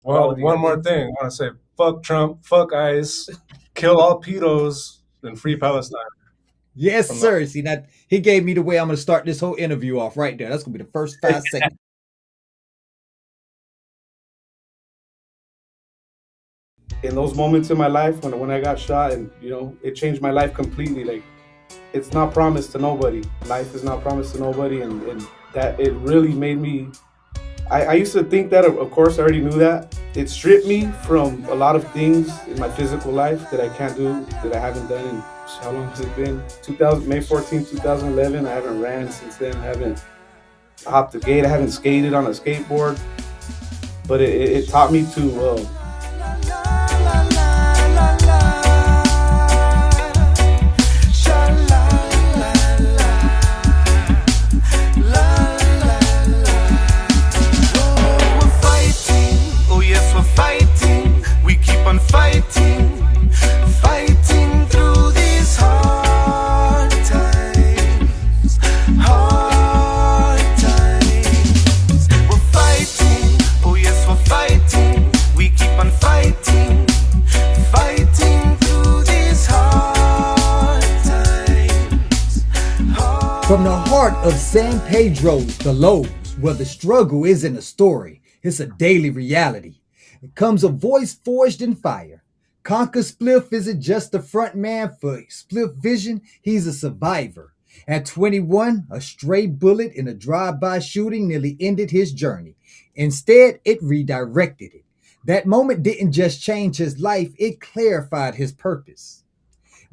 Well, one more thing. I want to say, fuck Trump, fuck ICE, kill all pedos, and free Palestine. Yes, From the sir. See that he gave me the way I'm gonna start this whole interview off right there. That's gonna be the first 5 seconds. In those moments in my life when I got shot, and it changed my life completely. Like, it's not promised to nobody. Life is not promised to nobody, and that it really made me. I used to think that, of course, I already knew that. It stripped me from a lot of things in my physical life that I can't do, that I haven't done in, how long has it been? 2000, May 14th, 2011. I haven't ran since then. I haven't hopped the gate. I haven't skated on a skateboard. But it taught me to. Fighting through these hard times, hard times. We're fighting, oh yes, we're fighting. We keep on fighting, fighting through these hard times. From the heart of San Pedro, the Lows, where the struggle isn't a story, it's a daily reality. It comes a voice forged in fire. Conquer Spliff isn't just a front man for Spliff Vision, he's a survivor. At 21, a stray bullet in a drive-by shooting nearly ended his journey. Instead, it redirected it. That moment didn't just change his life, it clarified his purpose.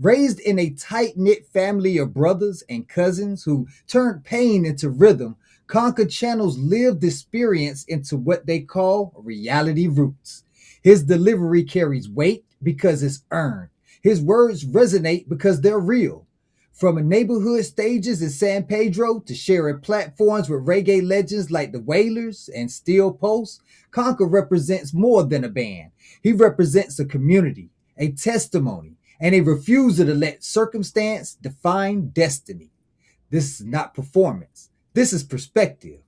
Raised in a tight knit family of brothers and cousins who turned pain into rhythm, Conquer channels lived experience into what they call reality roots. His delivery carries weight because it's earned. His words resonate because they're real. From neighborhood stages in San Pedro to sharing platforms with reggae legends like the Wailers and Steel Pulse, Conquer represents more than a band. He represents a community, a testimony, and a refusal to let circumstance define destiny. This is not performance. This is perspective.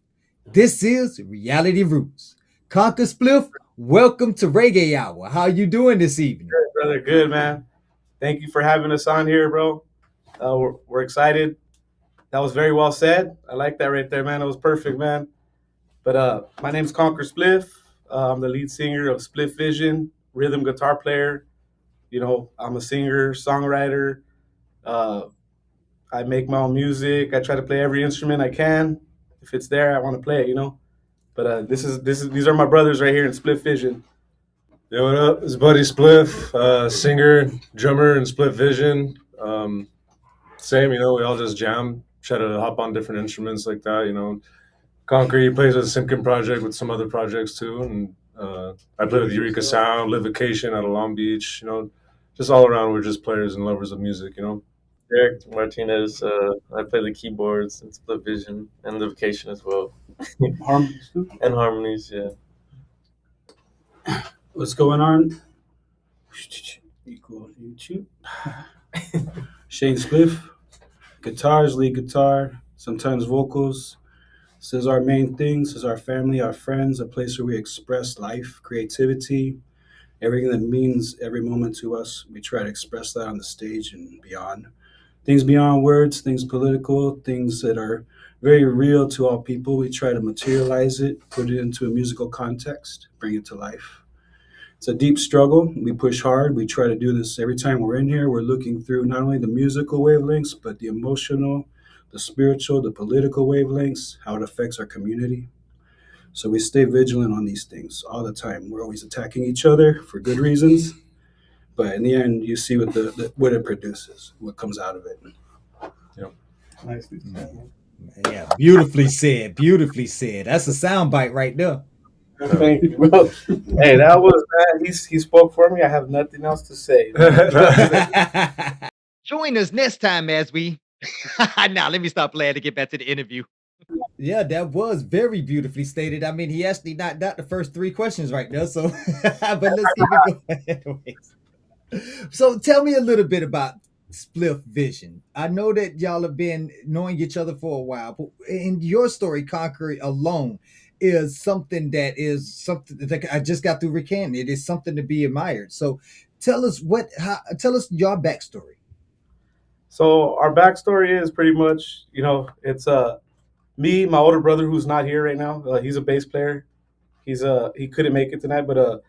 This is Reality Roots. Conquer Spliff, welcome to Reggae Hour. How you doing this evening? Good, brother. Good, man. Thank you for having us on here, bro. We're excited. That was very well said. I like that right there, man. It was perfect, man. But my name's Conquer Spliff. I'm the lead singer of Spliff Vision, rhythm guitar player. I'm a singer, songwriter. Uh, I make my own music. I try to play every instrument I can. If it's there, I want to play it. But these are my brothers right here in Spliff Vision. Yo, what up? It's Buddy Spliff, singer, drummer, and Split Vision. Same, we all just jam, try to hop on different instruments like that. Concrete plays with the Simkin Project with some other projects too, and I play with Eureka Sound, Live Vacation out of Long Beach. Just all around, we're just players and lovers of music. Derek Martinez. I play the keyboards and Split Vision and the Vacation as well. Harmonies too. And harmonies, yeah. What's going on? Equal YouTube. Shane Spliff, guitars, lead guitar, sometimes vocals. This is our main thing. This is our family, our friends, a place where we express life, creativity, everything that means every moment to us. We try to express that on the stage and beyond. Things beyond words, things political, things that are very real to all people. We try to materialize it, put it into a musical context, bring it to life. It's a deep struggle. We push hard. We try to do this every time we're in here. We're looking through not only the musical wavelengths, but the emotional, the spiritual, the political wavelengths, how it affects our community. So we stay vigilant on these things all the time. We're always attacking each other for good reasons. But in the end, you see what it produces, what comes out of it. Nicely said. Yeah, beautifully said. Beautifully said. That's a soundbite right there. Thank you, bro. Hey, that was man. He spoke for me. I have nothing else to say. Join us next time as we. Now, let me stop playing to get back to the interview. Yeah, that was very beautifully stated. I mean, he actually knocked out the first 3 questions right there. So, but let's keep it going. Anyways. So, tell me a little bit about Spliff Vision. I know that y'all have been knowing each other for a while, but in your story, Conquer alone, is something that I just got through recanting. It is something to be admired. So tell us your backstory. So our backstory is pretty much, it's me, my older brother who's not here right now. He's a bass player. He couldn't make it tonight, but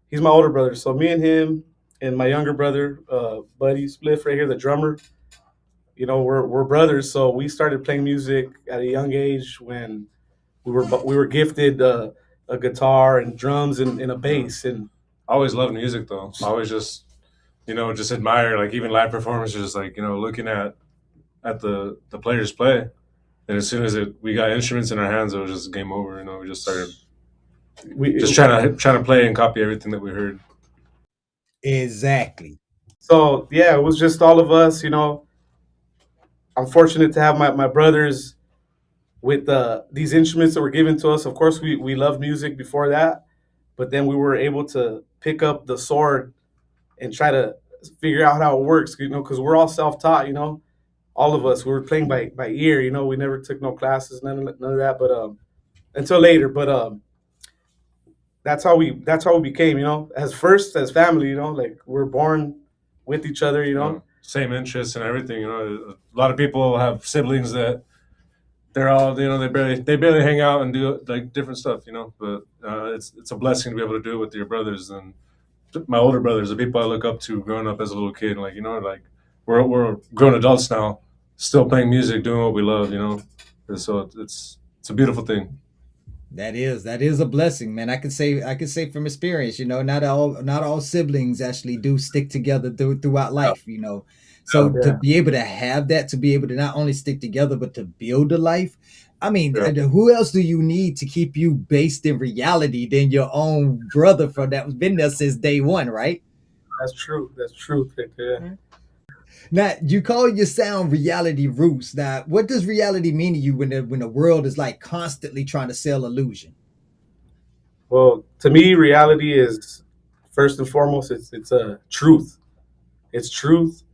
he's my older brother. So me and him and my younger brother, Buddy Spliff right here, the drummer. We're brothers. So we started playing music at a young age when we were gifted a guitar and drums and a bass. And I always loved music though. I always just just admire like even live performances, like looking at the players play. And as soon as we got instruments in our hands, it was just game over. We just started we just trying to play and copy everything that we heard. Exactly. So yeah, it was just all of us. I'm fortunate to have my brothers with these instruments that were given to us. Of course, we loved music before that, but then we were able to pick up the sword and try to figure out how it works. Because we're all self-taught. All of us, we were playing by ear. We never took no classes, none of that. But until later, but that's how we became. As family. Like we're born with each other. Same interests and everything. A lot of people have siblings that they're all they barely hang out and do like different stuff. But it's a blessing to be able to do it with your brothers and my older brothers, the people I look up to growing up as a little kid. Like like we're grown adults now, still playing music, doing what we love. And so it's a beautiful thing. That is a blessing, man. I can say from experience, not all siblings actually do stick together throughout life, So to Yeah. be able to have that, to be able to not only stick together but to build a life, I mean, Yeah. who else do you need to keep you based in reality than your own brother from that's been there since day one, right? That's true. That's true. Yeah. Now you call your sound reality roots. Now, what does reality mean to you when the world is like constantly trying to sell illusion? Well, to me, reality is first and foremost. It's a truth. It's truth,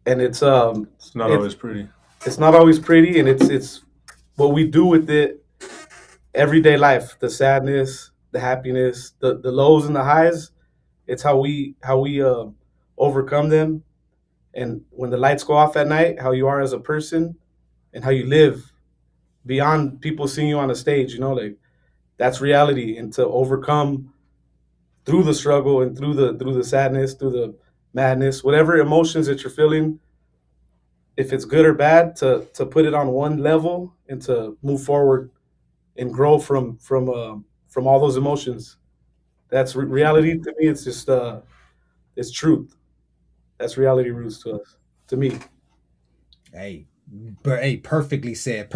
and It's not it's always pretty. it's not always pretty, and it's what we do with it everyday life. The sadness, the happiness, the lows and the highs. It's how we overcome them, and when the lights go off at night, how you are as a person, and how you live beyond people seeing you on a stage. Like that's reality, and to overcome through the struggle and through the sadness, through the madness, whatever emotions that you're feeling, if it's good or bad, to put it on one level and to move forward and grow from all those emotions. That's reality to me. It's just it's truth. That's reality roots to us, to me. Hey, hey, perfectly said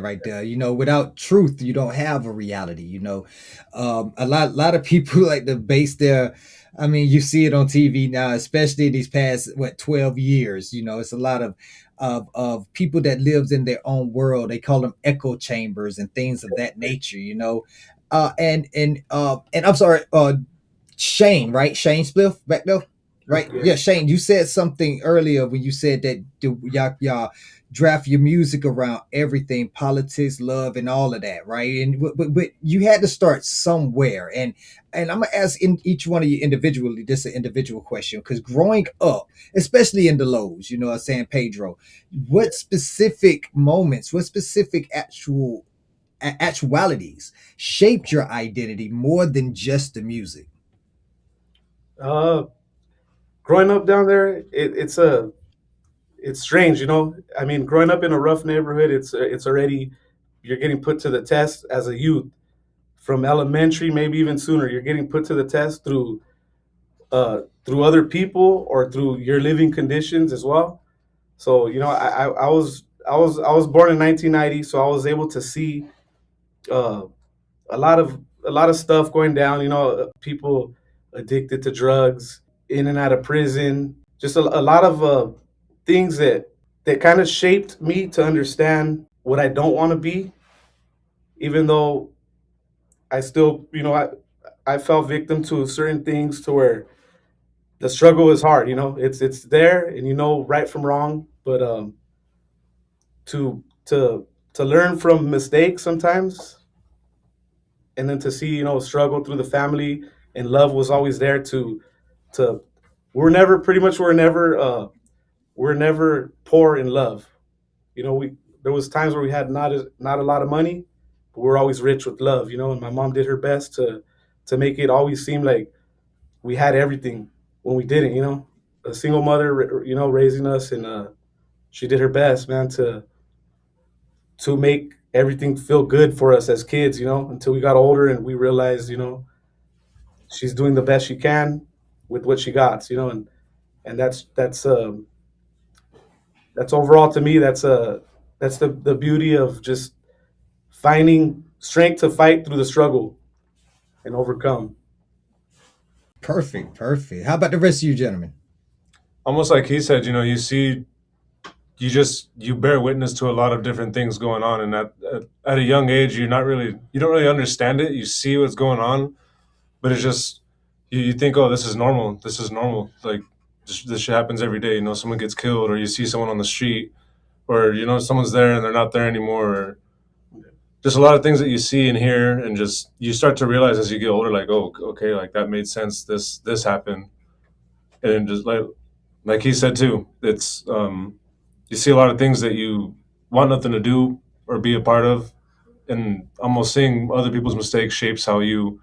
right there. Without truth, you don't have a reality. A lot of people like to base their. I mean, you see it on TV now, especially these past 12 years. It's a lot of people that lives in their own world. They call them echo chambers and things of that nature. And I'm sorry, Shane, right? Shane Spliff back there, right? Yeah. Yeah, Shane. You said something earlier when you said that y'all draft your music around everything, politics, love, and all of that, right? And but you had to start somewhere, and I'm gonna ask in each one of you individually. This is an individual question because growing up, especially in the lows, at San Pedro, what specific moments, what specific actualities shaped your identity more than just the music? Uh, Growing up down there, it's strange. I mean, growing up in a rough neighborhood, it's already you're getting put to the test as a youth from elementary, maybe even sooner. You're getting put to the test through other people or through your living conditions as well. So I was born in 1990, so I was able to see uh, a lot of stuff going down. People addicted to drugs, in and out of prison, just a lot of things that kind of shaped me to understand what I don't want to be, even though I still, I fell victim to certain things to where the struggle is hard. It's there, and right from wrong, but to to learn from mistakes sometimes and then to see, struggle through the family, and love was always there to we're never poor in love. We there was times where we had not a lot of money, but we were always rich with love, and my mom did her best to make it always seem like we had everything when we didn't. A single mother, raising us, and she did her best, man, to make everything feel good for us as kids, until we got older and we realized, she's doing the best she can with what she got, and that's overall to me, that's the beauty of just finding strength to fight through the struggle and overcome. Perfect, perfect. How about the rest of you gentlemen? Almost like he said, you see, you bear witness to a lot of different things going on, and at a young age, you don't really understand it. You see what's going on, but it's just you think, oh, this is normal. This is normal. Like this shit happens every day. Someone gets killed, or you see someone on the street, or someone's there and they're not there anymore. Or just a lot of things that you see and hear, and just you start to realize as you get older, like, oh, okay, like that made sense. This happened, and just like he said too, it's you see a lot of things that you want nothing to do or be a part of, and almost seeing other people's mistakes shapes how you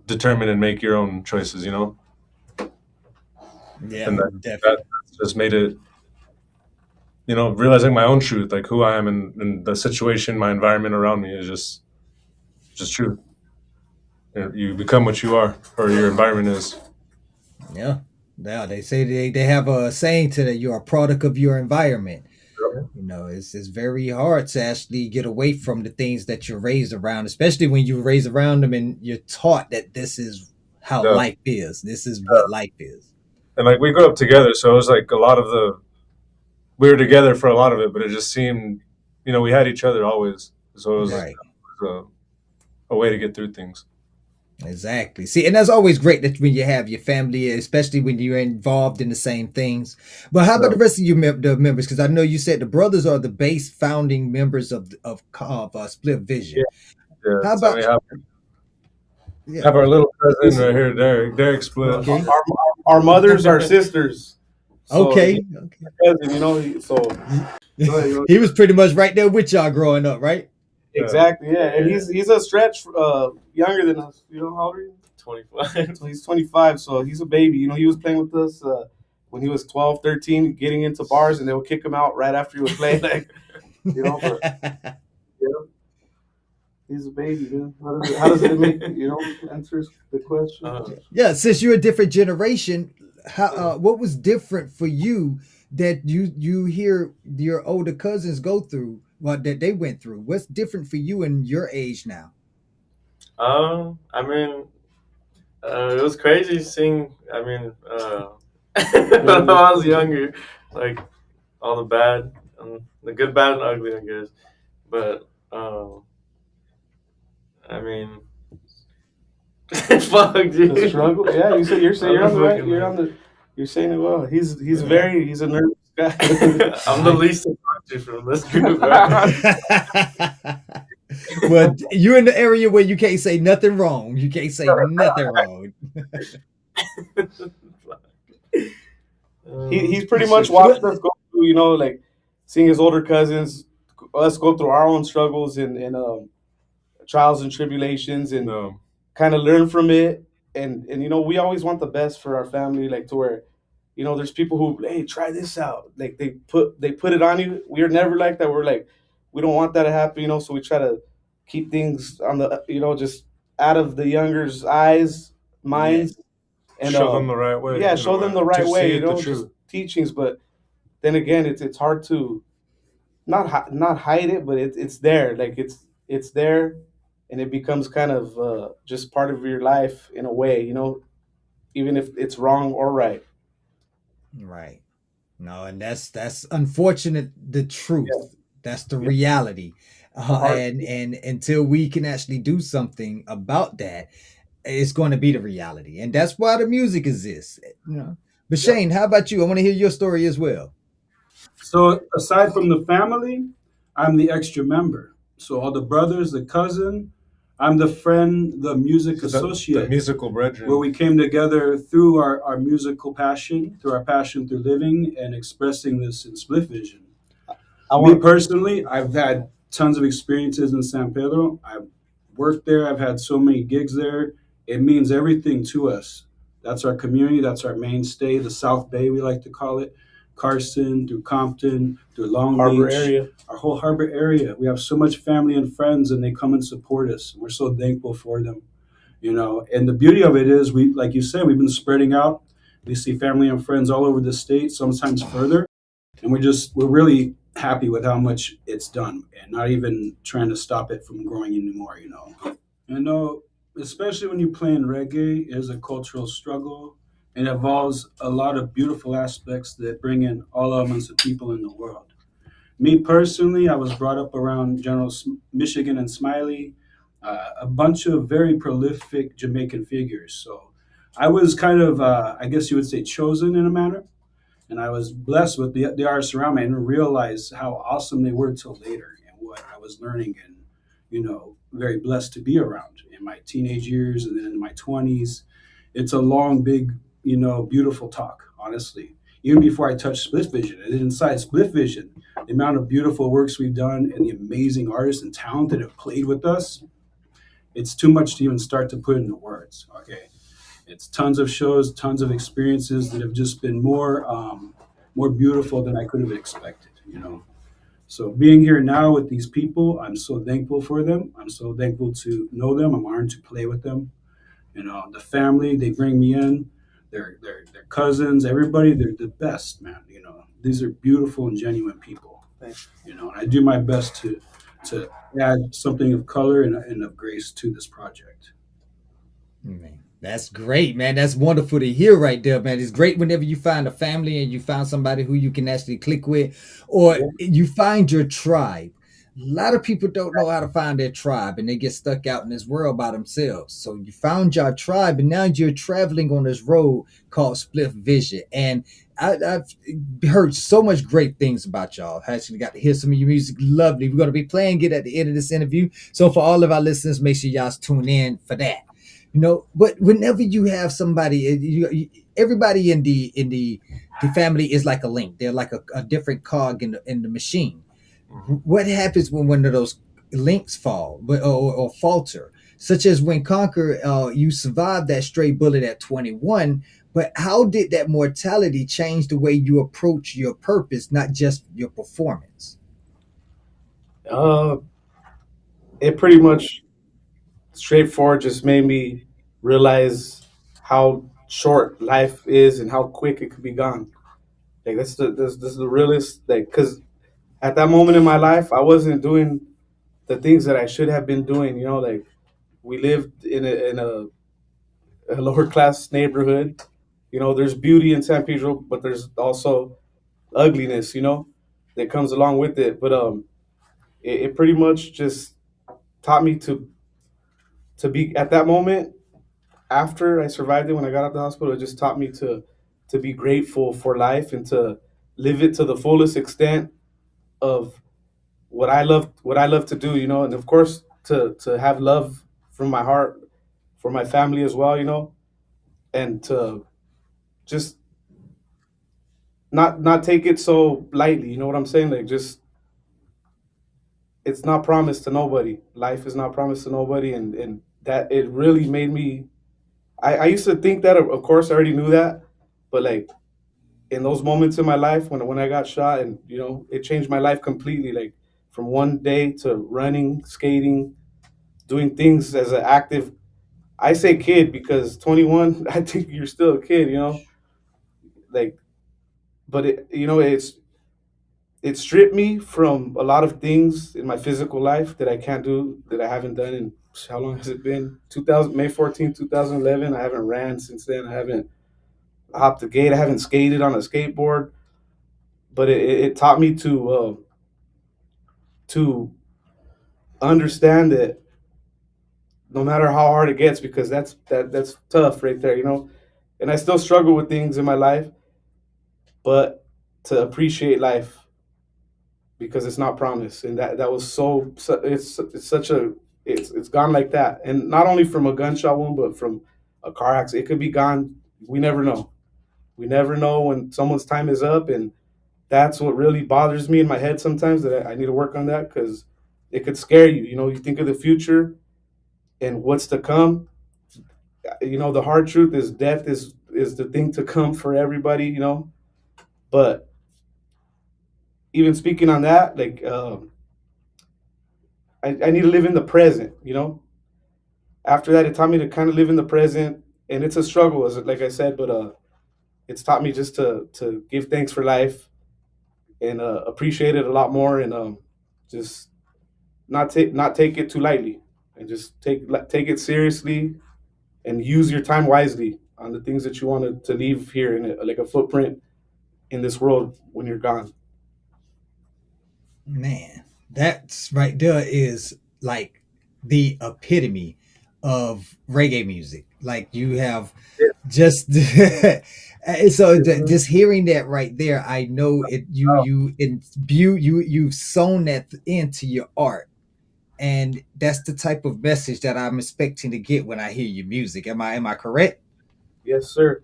determine and make your own choices. Yeah, And definitely. that just made it, realizing my own truth, like who I am and the situation, my environment around me is just true. You become what you are, or your environment is. Yeah. Yeah, they say they have a saying to that you're a product of your environment. It's very hard to actually get away from the things that you're raised around, especially when you're raised around them and you're taught that this is how Yeah. life is. This is what life is. And like we grew up together, so it was like a lot of we were together for a lot of it, but it just seemed, we had each other always, so it was like Right. a way to get through things. Exactly. See, and that's always great that when you have your family, especially when you're involved in the same things. But how about the rest of the members? Because I know you said the brothers are the base founding members of Spliff Vision. Yeah. How So about we have our little cousin right here, Derek Split. Okay. Our mothers are sisters. So Okay. he's my cousin, so go ahead. He was pretty much right there with y'all growing up, right? Exactly, yeah. And he's a stretch younger than us. How old are you? 25. So he's 25, so he's a baby. He was playing with us when he was 12, 13, getting into bars, and they would kick him out right after he was playing. But, he's a baby, man. How does it make answers the question? Yeah, since you're a different generation, how what was different for you that you hear your older cousins go through, what that they went through? What's different for you in your age now? I mean, it was crazy seeing. I mean, when I was younger, like all the bad, the good, bad, and ugly, I guess. But I mean, fuck, dude. The struggle. Yeah, you're saying it well. He's a nervous guy. I'm the least to from this group. Right? Well, you're in the area where you can't say nothing wrong. You can't say nothing wrong. He's pretty much watched us go through, like seeing his older cousins, us go through our own struggles and trials and tribulations, and kind of learn from it. And we always want the best for our family, like to where, there's people who, hey, try this out. Like they put it on you. We're never like that. We're like, we don't want that to happen, so we try to keep things on the, just out of the younger's eyes, minds, and show them the right way. Yeah, show them the right way, just teachings. But then again, it's hard to not hide it, but it's there. Like it's there, and it becomes kind of just part of your life in a way, even if it's wrong or right. Right. No, and that's unfortunate. The truth. Yeah. That's the reality. And until we can actually do something about that, it's going to be the reality, and that's why the music exists. But Shane, how about you? I want to hear your story as well. So aside from the family, I'm the extra member. So all the brothers, the cousin, I'm the friend, the music So the associate, musical where brethren. we came together through our musical passion, through our passion through living and expressing this in Spliff Vision. I Me want personally, I've had tons of experiences in San Pedro. I've worked there. I've had so many gigs there. It means everything to us. That's our community. That's our mainstay. The South Bay, we like to call it. Carson, through Compton, through Long harbor Beach, area. our whole harbor area. We have so much family and friends, and they come and support us. We're so thankful for them. And the beauty of it is, we, like you said, we've been spreading out. We see family and friends all over the state, sometimes further, and we're really happy with how much it's done, and not even trying to stop it from growing anymore. You know, especially when you play in reggae, it is a cultural struggle and involves a lot of beautiful aspects that bring in all elements of people in the world. Me personally, I was brought up around Michigan and Smiley, a bunch of very prolific Jamaican figures. So I was kind of, I guess you would say, chosen in a manner. And I was blessed with the artists around me. I didn't realize how awesome they were till later and what I was learning and, very blessed to be around in my teenage years and then in my 20s. It's a long, big, beautiful talk, honestly. Even before I touched Spliff Vision, and inside Spliff Vision, the amount of beautiful works we've done and the amazing artists and talent that have played with us, it's too much to even start to put into words. Okay, it's tons of shows, tons of experiences that have just been more beautiful than I could have expected. So being here now with these people, I'm so thankful for them. I'm so thankful to know them. I'm honored to play with them. The family, they bring me in. They're cousins, everybody. They're the best, man. These are beautiful and genuine people. Thanks. And I do my best to add something of color and of grace to this project. Man, that's great, man. That's wonderful to hear right there, man. It's great whenever you find a family and you find somebody who you can actually click with, or you find your tribe. A lot of people don't know how to find their tribe and they get stuck out in this world by themselves. So you found your tribe and now you're traveling on this road called Spliff Vision. And I've heard so much great things about y'all. I actually got to hear some of your music. Lovely. We're going to be playing it at the end of this interview. So for all of our listeners, make sure y'all tune in for that. But whenever you have somebody, everybody in the family is like a link. They're like a different cog in the machine. What happens when one of those links fall or falter? Such as when Conquer, you survived that stray bullet at 21. But how did that mortality change the way you approach your purpose, not just your performance? Uh, it pretty much straightforward just made me realize how short life is and how quick it could be gone. Like this is the realest. Like, cause at that moment in my life, I wasn't doing the things that I should have been doing. Like we lived in a lower class neighborhood. There's beauty in San Pedro, but there's also ugliness. That comes along with it. But it pretty much just taught me to be at that moment after I survived it when I got out of the hospital. It just taught me to be grateful for life and to live it to the fullest extent of what I love to do. And of course to have love from my heart for my family as well. And to just not take it so lightly. You know what I'm saying? Like, just it's not promised to nobody. Life is not promised to nobody, and that it really made me. I used to think that, of course, I already knew that, but like in those moments in my life when I got shot, and it changed my life completely. Like from one day to running, skating, doing things as an active. I say kid because 21. I think you're still a kid. Like, but it stripped me from a lot of things in my physical life that I can't do, that I haven't done in, how long has it been? 2000 May 14th, 2011. I haven't ran since then. I haven't hopped the gate. I haven't skated on a skateboard. But it taught me to understand that no matter how hard it gets, because that's tough right there. And I still struggle with things in my life, but to appreciate life because it's not promised. And that was it's such a it's gone like that. And not only from a gunshot wound, but from a car accident. It could be gone. We never know. We never know when someone's time is up, and that's what really bothers me in my head sometimes. That I need to work on that because it could scare you. You know, you think of the future and what's to come. You know, the hard truth is death is the thing to come for everybody. You know, but even speaking on that, like I need to live in the present. You know, after that, it taught me to kind of live in the present, and it's a struggle, as like I said, but it's taught me just to give thanks for life and appreciate it a lot more, and just not take it too lightly, and just take it seriously, and use your time wisely on the things that you want to leave here in like a footprint in this world when you're gone. Man, that's right there is like the epitome of reggae music. Like you have just and so just hearing that right there, I know it you imbue you've sewn that into your art. And that's the type of message that I'm expecting to get when I hear your music. Am I correct? Yes, sir.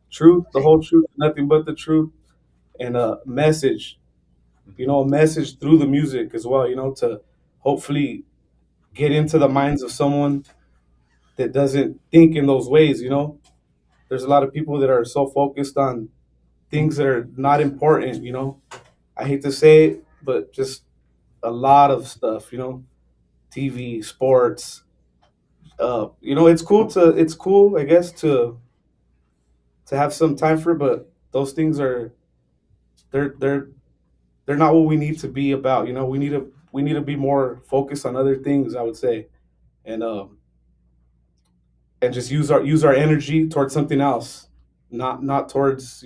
Truth, the whole truth, nothing but the truth, and a message. You know, a message through the music as well. You know, to hopefully get into the minds of someone that doesn't think in those ways. You know, there's a lot of people that are so focused on things that are not important. You know, I hate to say it, but just a lot of stuff. You know, TV, sports. You know, it's cool, I guess, to have some time for it, but those things are they're they're they're not what we need to be about. You know, we need to be more focused on other things, I would say, and and just use our energy towards something else, not towards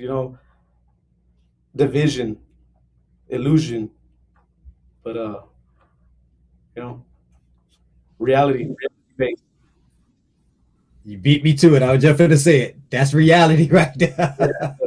division, illusion, but you know reality based. You beat me to it. I was just going to say it. That's reality right there.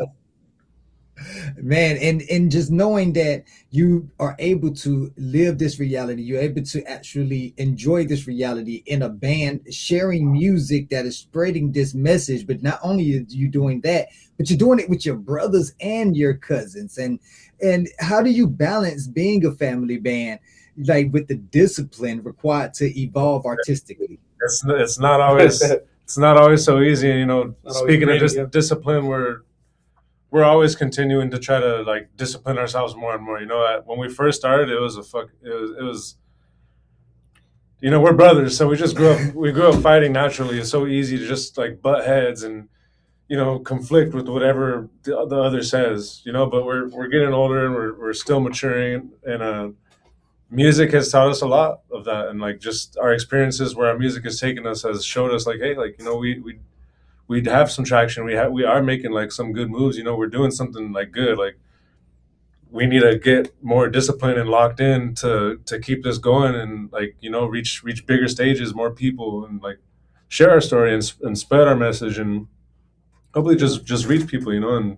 Man, and just knowing that you are able to live this reality, you're able to actually enjoy this reality in a band, sharing music that is spreading this message. But not only are you doing that, but you're doing it with your brothers and your cousins. And how do you balance being a family band, like with the discipline required to evolve artistically? It's not always it's not always so easy. You know, Not always speaking of pretty, yeah. discipline, we're always continuing to try to like discipline ourselves more and more. You know, when we first started, it was it was you know, we're brothers, so we grew up fighting naturally. It's so easy to just like butt heads and conflict with whatever the other says. You know, but we're getting older and we're still maturing, and music has taught us a lot of that, and like just our experiences where our music has taken us has showed us like, hey, like we have some traction. We are making like some good moves. You know, we're doing something like good. Like we need to get more disciplined and locked in to keep this going, and like reach bigger stages, more people, and like share our story and spread our message, and hopefully just reach people. You know,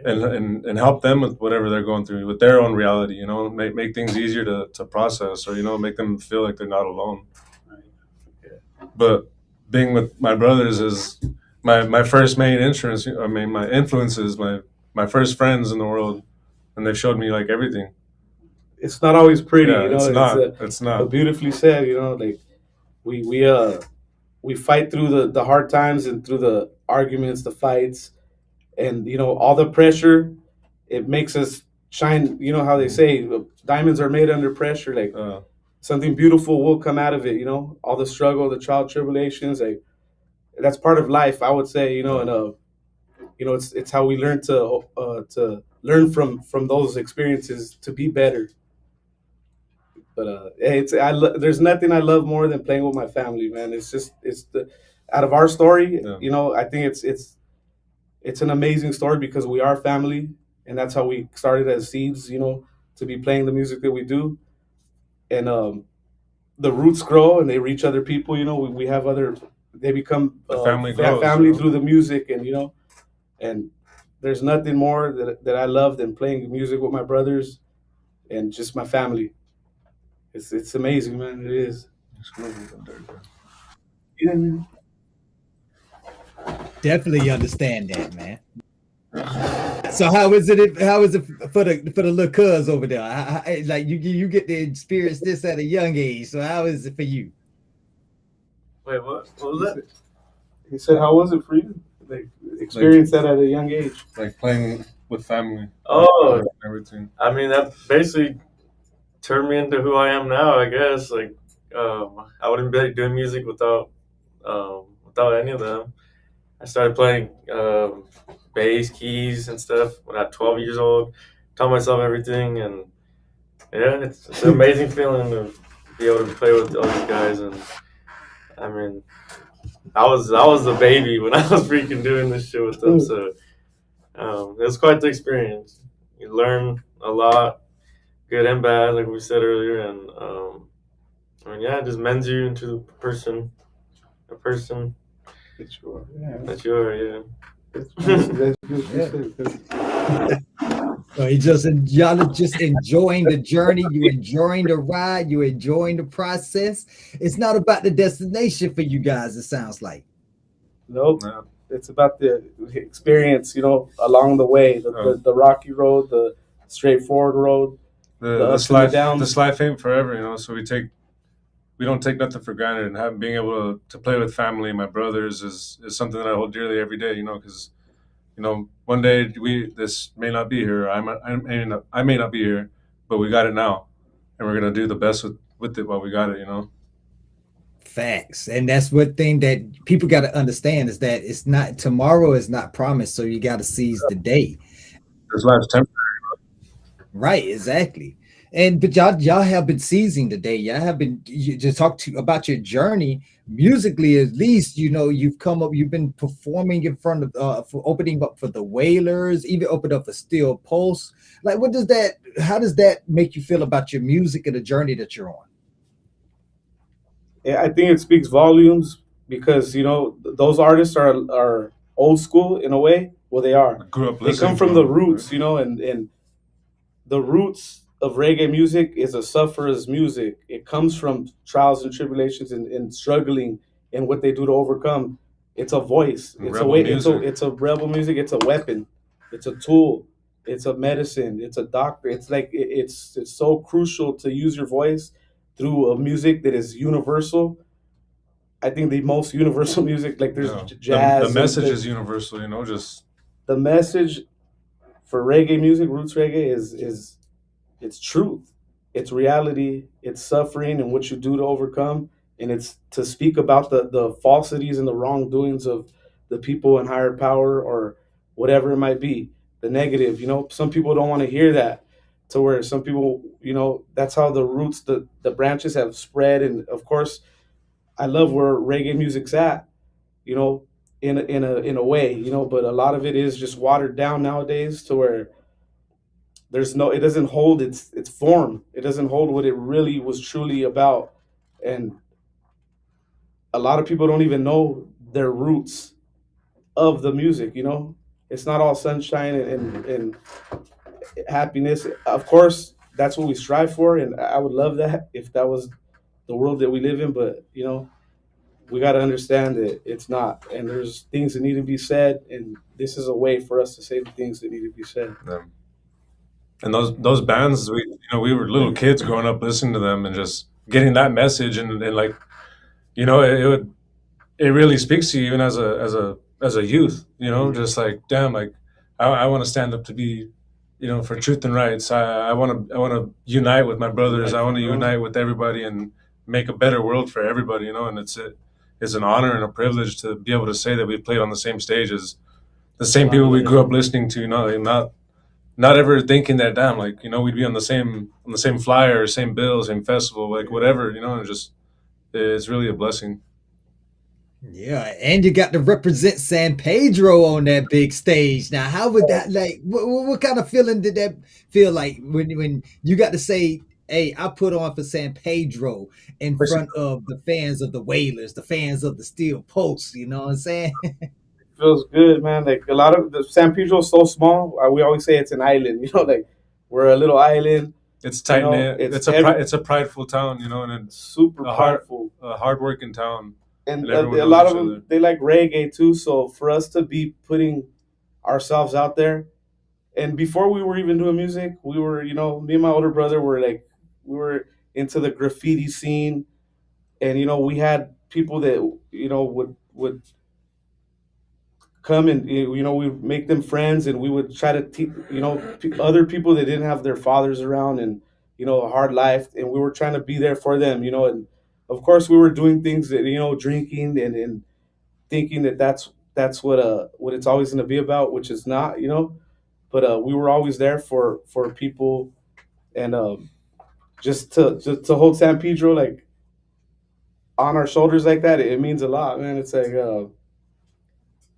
and help them with whatever they're going through with their own reality. You know, make things easier to process, or make them feel like they're not alone. But being with my brothers is my first main insurance. I mean, my influences, my first friends in the world, and they've showed me like everything. It's not always pretty, Yeah, it's not. It's not. But beautifully said, like we we fight through the hard times and through the arguments, the fights, and all the pressure. It makes us shine. You know how they say diamonds are made under pressure. Like something beautiful will come out of it. All the struggle, the trial tribulations, like that's part of life, I would say. And it's how we learn to learn from those experiences to be better. But there's nothing I love more than playing with my family, man. It's the out of our story. Yeah. I think it's an amazing story because we are family, and that's how we started as seeds. To be playing the music that we do, and the roots grow and they reach other people. We have other. They become The family grows, family through the music, and there's nothing more that I love than playing music with my brothers and just my family. It's amazing, man. It is. Yeah, man. Definitely understand that, man. So how is it? How is it for the little cuz over there? Like you get to experience this at a young age. So how is it for you? Wait, what was He that? said, he said, how was it for you? Like experience that at a young age. Like playing with family, Oh, and everything. I mean that basically turned me into who I am now. I guess like I wouldn't be doing music without any of them. I started playing bass, keys, and stuff when I was 12 years old. Taught myself everything, and yeah, it's an amazing feeling to be able to play with all these guys. And I mean, I was a baby when I was freaking doing this shit with them. So it was quite the experience. You learn a lot, good and bad, like we said earlier, and I mean, yeah, it just mends you into the person It's sure. Yeah. that you are. Yeah. That's beautiful. So y'all are just enjoying the journey. You enjoying the ride. You enjoying the process. It's not about the destination for you guys. It sounds like. Nope. Yeah. It's about the experience, along the way, the rocky road, the straightforward road, the ups and the downs. This life ain't forever, so we don't take nothing for granted, and being able to play with family, my brothers, is something that I hold dearly every day, because one day this may not be here. I may not be here, but we got it now, and we're gonna do the best with it while we got it. Facts. And that's what thing that people got to understand is that it's not tomorrow is not promised. So you got to seize the day. This life's temporary. Right, exactly. And but y'all have been seizing the day. Y'all have been you just talk to about your journey musically. At least you've come up. You've been performing in front of for opening up for the Wailers, even opened up for Steel Pulse. Like, what does that? How does that make you feel about your music and the journey that you're on? I think it speaks volumes because those artists are old school in a way. Well, they are. I grew up They listening come to from the them, roots, right? and the roots of reggae music is a sufferer's music. It comes from trials and tribulations and struggling and what they do to overcome. It's a voice. It's a Rebel way. music. It's a rebel music. It's a weapon. It's a tool. It's a medicine. It's a doctor. It's like it's so crucial to use your voice through a music that is universal. I think the most universal music, like there's Yeah. jazz. The message is universal, just The message for reggae music, roots reggae, is it's truth, it's reality, it's suffering and what you do to overcome, and it's to speak about the falsities and the wrongdoings of the people in higher power or whatever it might be, the negative. Some people don't want to hear that. To where some people, that's how the roots, the branches have spread, and of course, I love where reggae music's at. You know, in a way, but a lot of it is just watered down nowadays to where it doesn't hold its form. It doesn't hold what it really was truly about. And a lot of people don't even know their roots of the music. It's not all sunshine and happiness. Of course, that's what we strive for, and I would love that if that was the world that we live in. But we got to understand that it's not, and there's things that need to be said, and this is a way for us to say the things that need to be said. Yeah. And those bands, we were little kids growing up listening to them and just getting that message, and like, it really speaks to you even as a youth, just like, damn, like I want to stand up to be, for truth and rights. I want to unite with my brothers. I want to unite with everybody and make a better world for everybody, and it's an honor and a privilege to be able to say that we played on the same stage as the same people we grew up listening to, not ever thinking that, damn, like, we'd be on the same flyer, same bill, same festival, like whatever, and just it's really a blessing. Yeah, and you got to represent San Pedro on that big stage. Now, how would that like? What kind of feeling did that feel like when you got to say, "Hey, I put on for San Pedro in front of the fans of the Wailers, the fans of the Steel Pulse"? You know what I'm saying? Feels good, man. Like a lot of the San Pedro is so small. We always say it's an island. Like we're a little island. It's You tight know, knit. It's a prideful town, you know, and it's super a hard prideful. a hardworking town, And and everyone a knows lot of each other. them, they like reggae too. So for us to be putting ourselves out there, and before we were even doing music, we were, you know, me and my older brother were like, we were into the graffiti scene, and you know, we had people that, you know, would come and, you know, we make them friends, and we would try to you know, other people that didn't have their fathers around, and you know, a hard life, and we were trying to be there for them, you know. And of course we were doing things that, you know, drinking and thinking that that's what it's always going to be about, which is not, you know. But we were always there for people, and just to hold San Pedro like on our shoulders like that, it means a lot, man. It's like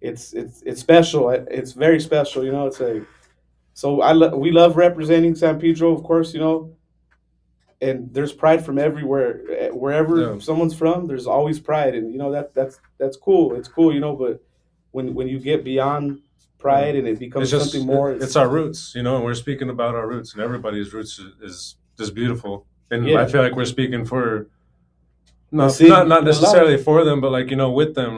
it's special. It's very special, you know. It's like, so we love representing San Pedro, of course, you know. And there's pride from everywhere. Wherever Yeah, someone's from, there's always pride, and you know, that's cool. It's cool, you know. But when you get beyond yeah. pride and it It's becomes something just more, it's our roots, you know, and we're speaking about our roots, and everybody's roots is just beautiful. And I yeah, feel like we're speaking for the not not city, not the love. necessarily for them, but like, you know, with them,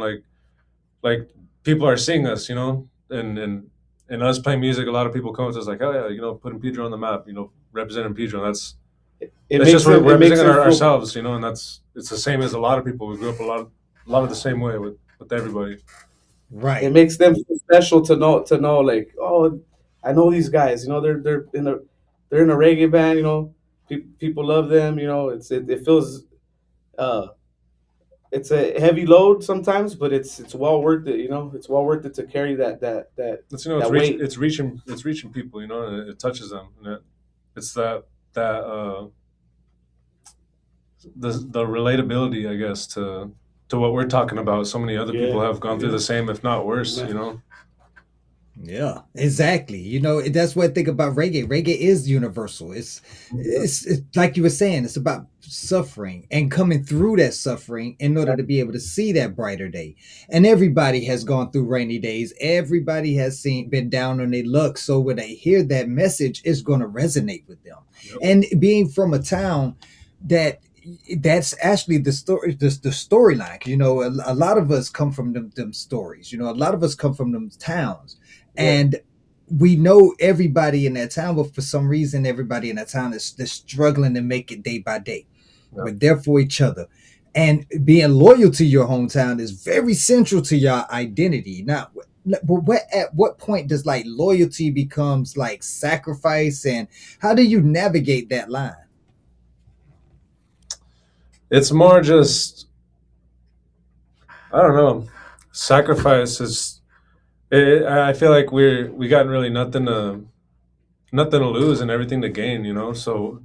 like people are seeing us, you know, and us playing music. A lot of people come to us like, oh yeah, you know, putting Pedro on the map, you know, representing Pedro. That's just we're It makes representing them feel ourselves, you know, and it's the same as a lot of people. We grew up a lot of the same way with everybody. it Right. makes them feel special to know like, oh, I know these guys, you know, they're in a reggae band, you know. People love them, you know. It feels uh it's a heavy load sometimes, but it's well worth it, you know. It's well worth it to carry It's, you know, that weight. it's reaching people, you know, and it touches them, and it's that the relatability, I guess, to what we're talking about. So many other people Yeah, have gone through yeah. the same, if not worse, you Man. know. Yeah, exactly. You know, that's what I think about reggae. Reggae is universal. It's like you were saying, it's about suffering and coming through that suffering in order to be able to see that brighter day. And everybody has gone through rainy days. Everybody has been down on their luck. So when they hear that message, it's going to resonate with them. Yep. And being from a town that that's actually the story, the storyline. You know, a lot of us come from them stories. You know, a lot of us come from them towns, Yeah. and we know everybody in that town, but for some reason, everybody in that town is struggling to make it day by day. Yeah. We're there for each other. And being loyal to your hometown is very central to your identity. Now, but at what point does like loyalty becomes like sacrifice, and how do you navigate that line? It's more just, I don't know, sacrifice is. I feel like we got really nothing to lose and everything to gain, you know. So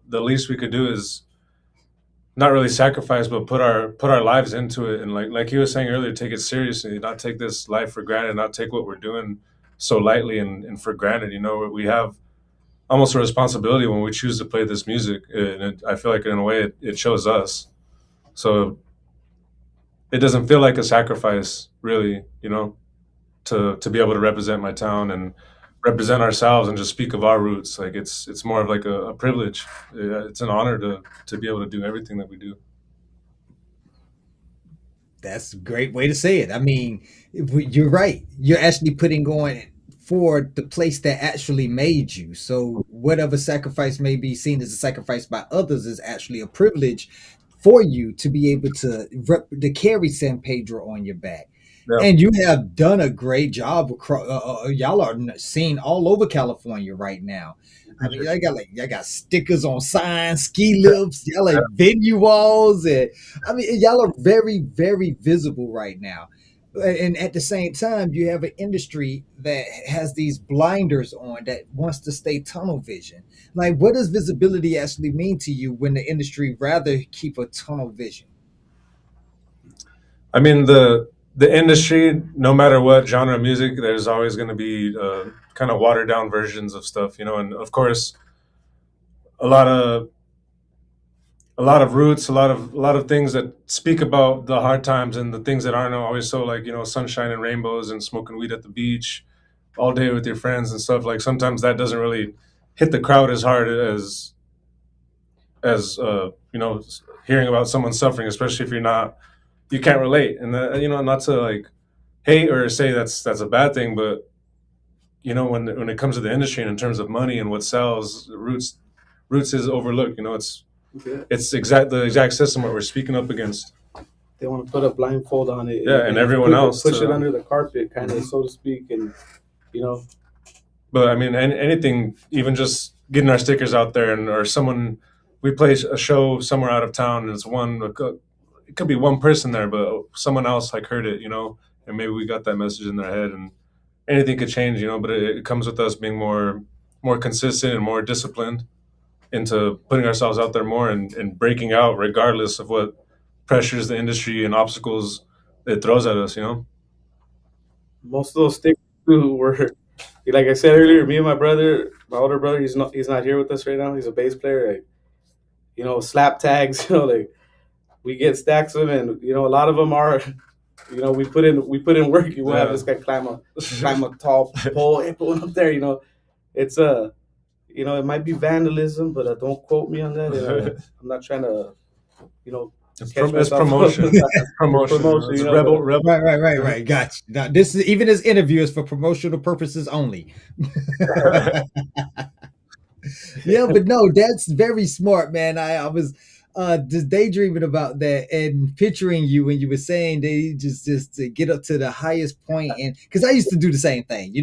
the least we could do is not really sacrifice, but put our lives into it, and like he was saying earlier, take it seriously, not take this life for granted, not take what we're doing so lightly and for granted. You know, we have almost a responsibility when we choose to play this music, and I feel like in a way it shows us. So it doesn't feel like a sacrifice, really, you know, to be able to represent my town and represent ourselves and just speak of our roots. Like it's more of like a privilege. Yeah, it's an honor to be able to do everything that we do. That's a great way to say it. I mean, you're right. You're actually putting on for the place that actually made you. So whatever sacrifice may be seen as a sacrifice by others is actually a privilege for you to be able to carry San Pedro on your back. Yeah, And you have done a great job. Y'all are seen all over California right now. I mean, appreciate I got stickers on signs, ski lifts. Y'all like venue walls, and I mean, y'all are very, very visible right now. And at the same time, you have an industry that has these blinders on that wants to stay tunnel vision. Like, what does visibility actually mean to you when the industry rather keep a tunnel vision? I mean, the industry, no matter what genre of music, there's always going to be kind of watered down versions of stuff, you know. And of course, a lot of a lot of roots, a lot of things that speak about the hard times and the things that aren't always so, like, you know, sunshine and rainbows and smoking weed at the beach all day with your friends and stuff. Like sometimes that doesn't really hit the crowd as hard as hearing about someone suffering, especially if you can't relate, and not to like hate or say that's a bad thing, but when it comes to the industry and in terms of money and what sells, Roots is overlooked. Yeah. It's the exact system what we're speaking up against. They want to put a blindfold on it. Yeah, and everyone else push it under the carpet, kind of, Mhm. so to speak, and you know, But I mean, anything, even just getting our stickers out there, or someone, we play a show somewhere out of town, and it could be one person there, but someone else like heard it, and maybe we got that message in their head, and anything could change, But it comes with us being more consistent and more disciplined into putting ourselves out there more and breaking out, regardless of what pressures the industry and obstacles it throws at us. most of those stickers too were, like I said earlier, me and my older brother, he's not here with us right now. He's a bass player. Like, slap tags. Like we get stacks of them, and a lot of them are, we put in work. You will have Yeah. this guy climb a tall pole, hey, put one up there. It's it might be vandalism, but don't quote me on that. I'm not trying to, It's, catch it's myself. promotion. Promotion. Promotion, It's you know, rebel, but- rebel. Right. Gotcha. Now, this is even this interview is for promotional purposes only. Yeah, but no, that's very smart, man. I was just daydreaming about that and picturing you when you were saying they just to get up to the highest point, and because I used to do the same thing,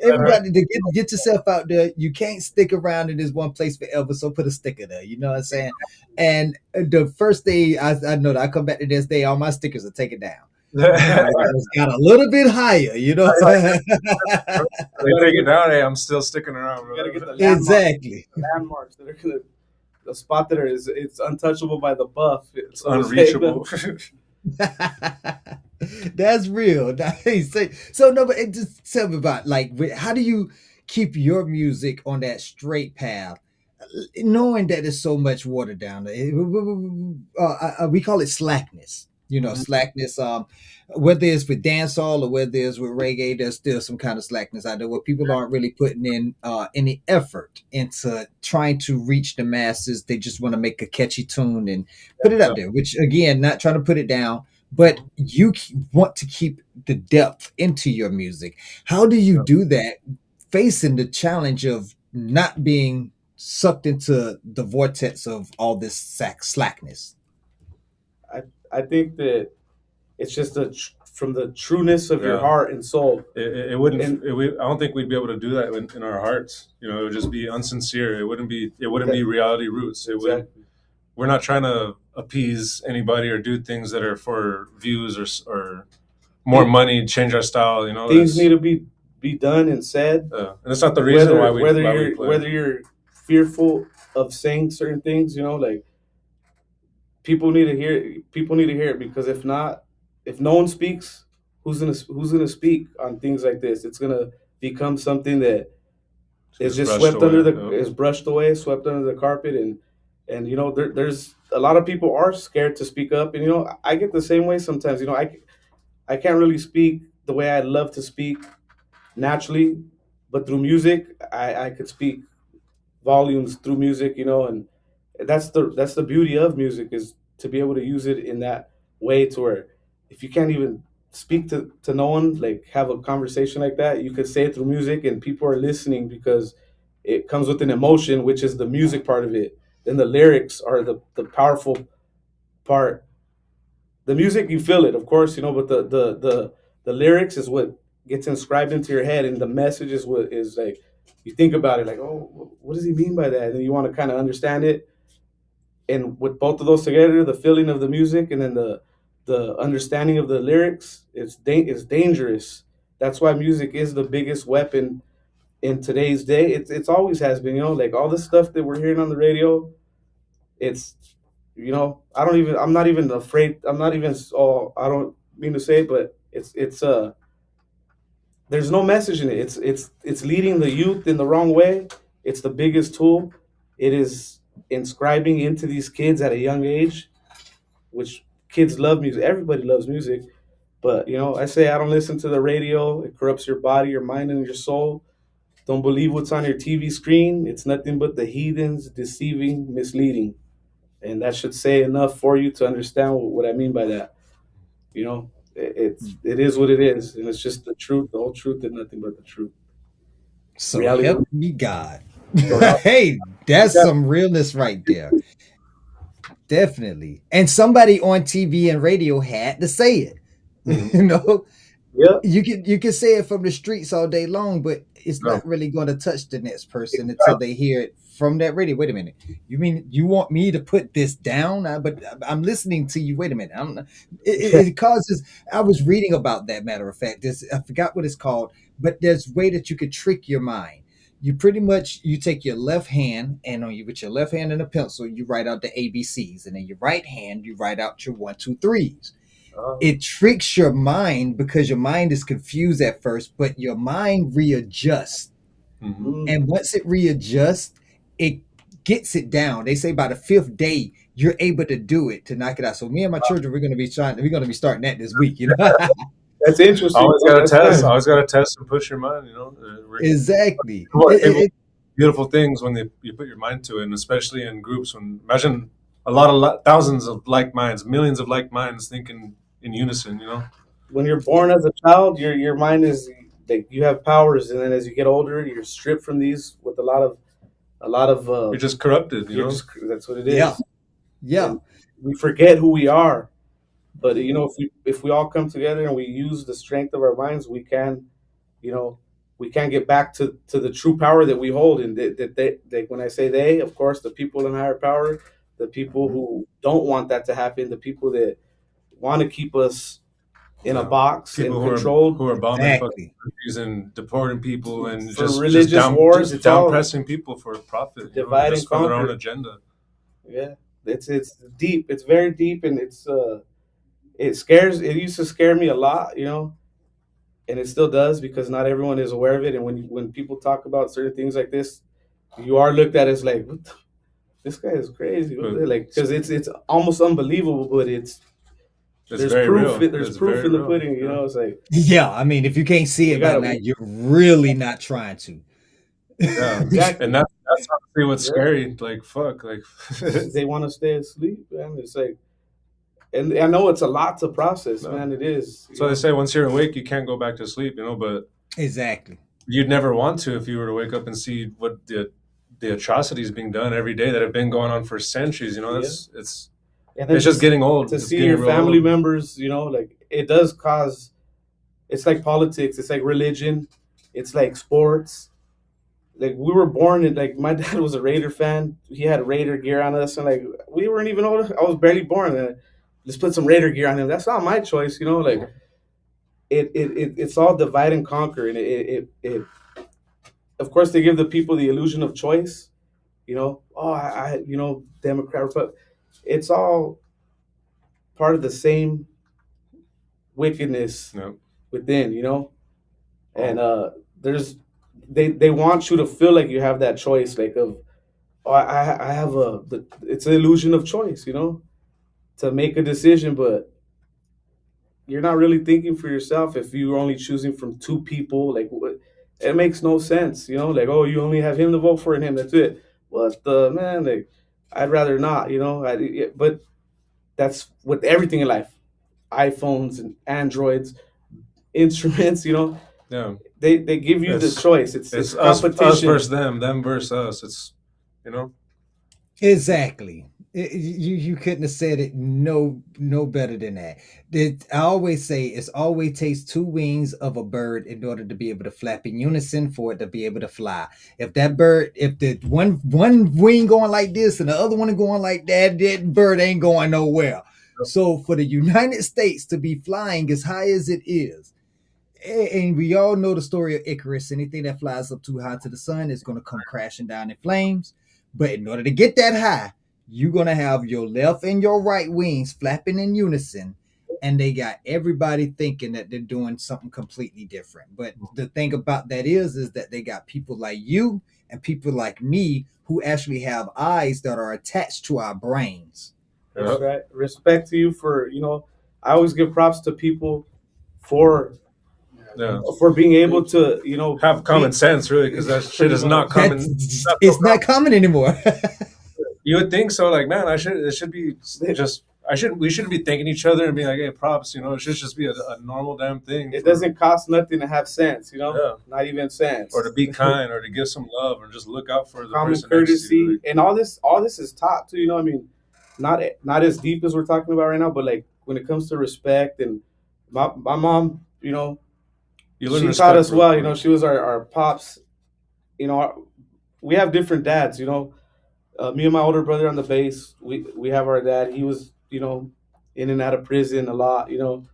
everybody to get yourself out there. You can't stick around in this one place forever, so put a sticker there. You know what I'm saying? And the first day I know that I come back to this day, all my stickers are taken down. It's got a little bit higher, They take it down. Hey, I'm still sticking around. You gotta get the Exactly. landmarks that are gonna, the spot that it's untouchable by the buff. It's unreachable. That's real. So no, but just tell me about how do you keep your music on that straight path, knowing that there's so much water down there? We call it slackness. Slackness. Whether it's with dancehall or whether it's with reggae, there's still some kind of slackness out there where people aren't really putting in any effort into trying to reach the masses. They just want to make a catchy tune and put it out there. Which again, not trying to put it down, but you want to keep the depth into your music. How do you do that, facing the challenge of not being sucked into the vortex of all this slackness? I think that it's just from the trueness of your Yeah. heart and soul. It wouldn't. I don't think we'd be able to do that in our hearts. It would just be unsincere. It wouldn't be reality roots. Exactly. We're not trying to appease anybody or do things that are for views or more money. Change our style. Things need to be done and said. and it's not the reason why we whether why we you're play. whether you're fearful of saying certain things, like people need to hear it, because if no one speaks, who's gonna speak on things like this? It's gonna become something that is just swept under is brushed away, swept under the carpet, and there's a lot of people are scared to speak up, and I get the same way sometimes. I can't really speak the way I'd love to speak naturally, but through music, I could speak volumes through music, and that's the beauty of music, is to be able to use it in that way, to where if you can't even speak to no one, like have a conversation like that, you could say it through music and people are listening because it comes with an emotion, which is the music part of it. Then the lyrics are the powerful part. The music, you feel it, of course, but the lyrics is what gets inscribed into your head, and the message is what is like, you think about it like, oh, what does he mean by that? And you want to kind of understand it. And with both of those together, the feeling of the music and then the understanding of the lyrics, it's dangerous. That's why music is the biggest weapon in today's day. It's always has been, like all the stuff that we're hearing on the radio. It's, I'm not even afraid. I don't mean to say it, but it's there's no message in it. It's leading the youth in the wrong way. It's the biggest tool. It is inscribing into these kids at a young age, which kids love music. Everybody loves music. But, I say I don't listen to the radio. It corrupts your body, your mind, and your soul. Don't believe what's on your TV screen. It's nothing but the heathens, deceiving, misleading. and that should say enough for you to understand what I mean by that. You know, it is what it is, and it's just the truth, the whole truth, and nothing but the truth. So Reality. help me God. So, Hey, that's some realness right there. Definitely. And somebody on TV and radio had to say it. You know, yeah, you can say it from the streets all day long, but it's No. not really going to touch the next person until they hear it from that radio. Wait a minute. You mean you want me to put this down? But I'm listening to you. Wait a minute. It causes. I was reading about that. Matter of fact, I forgot what it's called, but there's a way that you could trick your mind. You pretty much you take your left hand and on you with your left hand and a pencil, you write out the ABCs, and then your right hand you write out your 1, 2, 3s. It tricks your mind because your mind is confused at first, but your mind readjusts. And once it readjusts, it gets it down. They say by the 5th day, you're able to do it to knock it out. So me and my children, we're going to be starting that this week, you know. that's interesting. Always bro. got to That's test. nice. Always got to test and push your mind. You know, Exactly. beautiful things when you put your mind to it, and especially in groups. When imagine a lot of thousands of like minds, millions of like minds thinking in unison. You know, When you're born as a child, your mind is like you have powers, and then as you get older, you're stripped from these with a lot of. you're just corrupted. You know, That's what it is. Yeah. Yeah. And we forget who we are, but you know, if we all come together and we use the strength of our minds, we can, you know, we can get back to the true power that we hold. And they when I say they, of course, the people in higher power, the people who don't want that to happen, the people that want to keep us in a box people and controlled. who are bombing Exactly. countries and deporting people and For just religious down, wars, just it's all down pressing people for profit, divide just and for their own conquer. agenda. Yeah, it's deep. It's very deep, and it scares. It used to scare me a lot, you know, and it still does because not everyone is aware of it. And when people talk about certain things like this, you are looked at as like, what the, this guy is crazy, like because it's almost unbelievable, but It's there's very proof. real. There's It's proof very in the real. pudding. You Yeah. know, it's like Yeah. I mean, if you can't see You it by gotta- now, you're really not trying to. Yeah, Exactly. and that's honestly what's Yeah. scary. Like fuck, like they want to stay asleep, man. It's like, and I know it's a lot to process, No. man. It is. so they say once you're awake, you can't go back to sleep. You know, but Exactly. you'd never want to if you were to wake up and see what the atrocities being done every day that have been going on for centuries. You know, it's And then it's just getting old. to It's see getting your real family old. members, you know, like it does cause. It's like politics. It's like religion. It's like sports. Like we were born in like my dad was a Raider fan. He had Raider gear on us, and like we weren't even old. I was barely born. And let's put some Raider gear on him. That's not my choice, you know. Like it's all divide and conquer, and it of course they give the people the illusion of choice. You know, oh I you know Democrat, but it's all part of the same wickedness No. within, you know. And there's they want you to feel like you have that choice, like of oh, I have it's an illusion of choice, you know, to make a decision, but you're not really thinking for yourself if you're only choosing from two people. Like it makes no sense, you know. Like oh, you only have him to vote for and him. That's it. What the man? Like I'd rather not, you know. But that's with everything in life, iPhones and Androids, instruments, you know. Yeah, They give you the It's- choice. It's us competition. versus them versus us. It's you know. Exactly. You couldn't have said it no better than that. I always say it always takes two wings of a bird in order to be able to flap in unison for it to be able to fly. If the one wing going like this and the other one going like that bird ain't going nowhere. So for the United States to be flying as high as it is, and we all know the story of Icarus. Anything that flies up too high to the sun is going to come crashing down in flames. But in order to get that high, you're going to have your left and your right wings flapping in unison. And they got everybody thinking that they're doing something completely different. But the thing about that is that they got people like you and people like me who actually have eyes that are attached to our brains. That's right. Respect to you for, you know, I always give props to people for Yeah. being able to, you know, Have common sense, really, because that shit is not common. It's not common anymore. You would think so. Like, man, it should be just. We shouldn't be thanking each other and being like, hey, props. You know, it should just be a normal damn thing. It doesn't cost nothing to have sense, you know, Yeah. not even cents. Or to be kind, or to give some love, or just look out for the Common person next to courtesy, you. Like, and all this is taught too. You know, I mean, not as deep as we're talking about right now, but like when it comes to respect, and my mom, you know, you learn she respect taught us real well. quick. You know, she was our pops. You know, we have different dads. You know, me and my older brother on the bass, we have our dad. He was, you know, in and out of prison a lot. You know,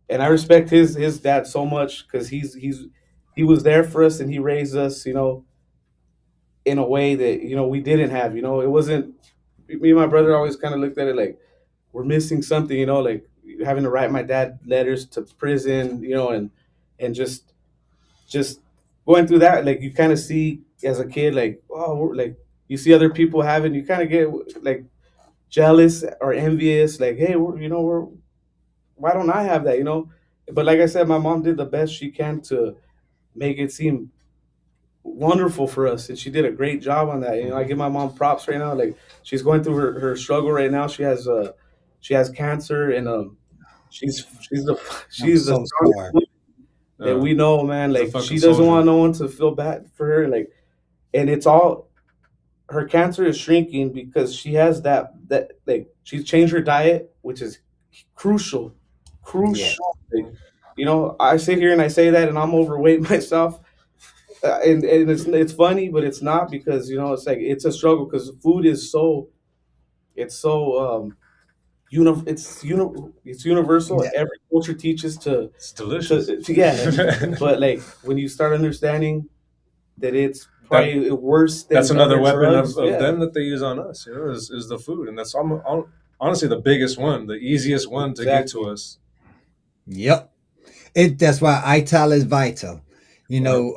and I respect his dad so much because he was there for us and he raised us. You know, in a way that you know we didn't have. You know, it wasn't. Me and my brother always kind of looked at it like we're missing something. You know, like having to write my dad letters to prison. You know, and just going through that, like you kind of see as a kid, like oh, like you see other people having, you kind of get like jealous or envious, like hey, we're why don't I have that, you know? But like I said, my mom did the best she can to make it seem wonderful for us, and she did a great job on that. You know, I give my mom props right now. Like she's going through her struggle right now. She has cancer, and she's the she's the so strongest sorry. woman that we know, man. The Like fucking she doesn't soldier. want no one to feel bad for her. Like, and it's all her cancer is shrinking because she has that like she's changed her diet, which is crucial, crucial. Like, you know, I sit here and I say that, and I'm overweight myself, and it's funny, but it's not because you know it's like it's a struggle because food is so it's so it's universal. Yeah. Every culture teaches It's delicious. yeah, but like when you start understanding that it's probably worse than That's another other weapon drugs, of yeah. them that they use on us. You know, is the food, and that's honestly the biggest one, the easiest one to get to us. Yep. That's why ital is vital. You know,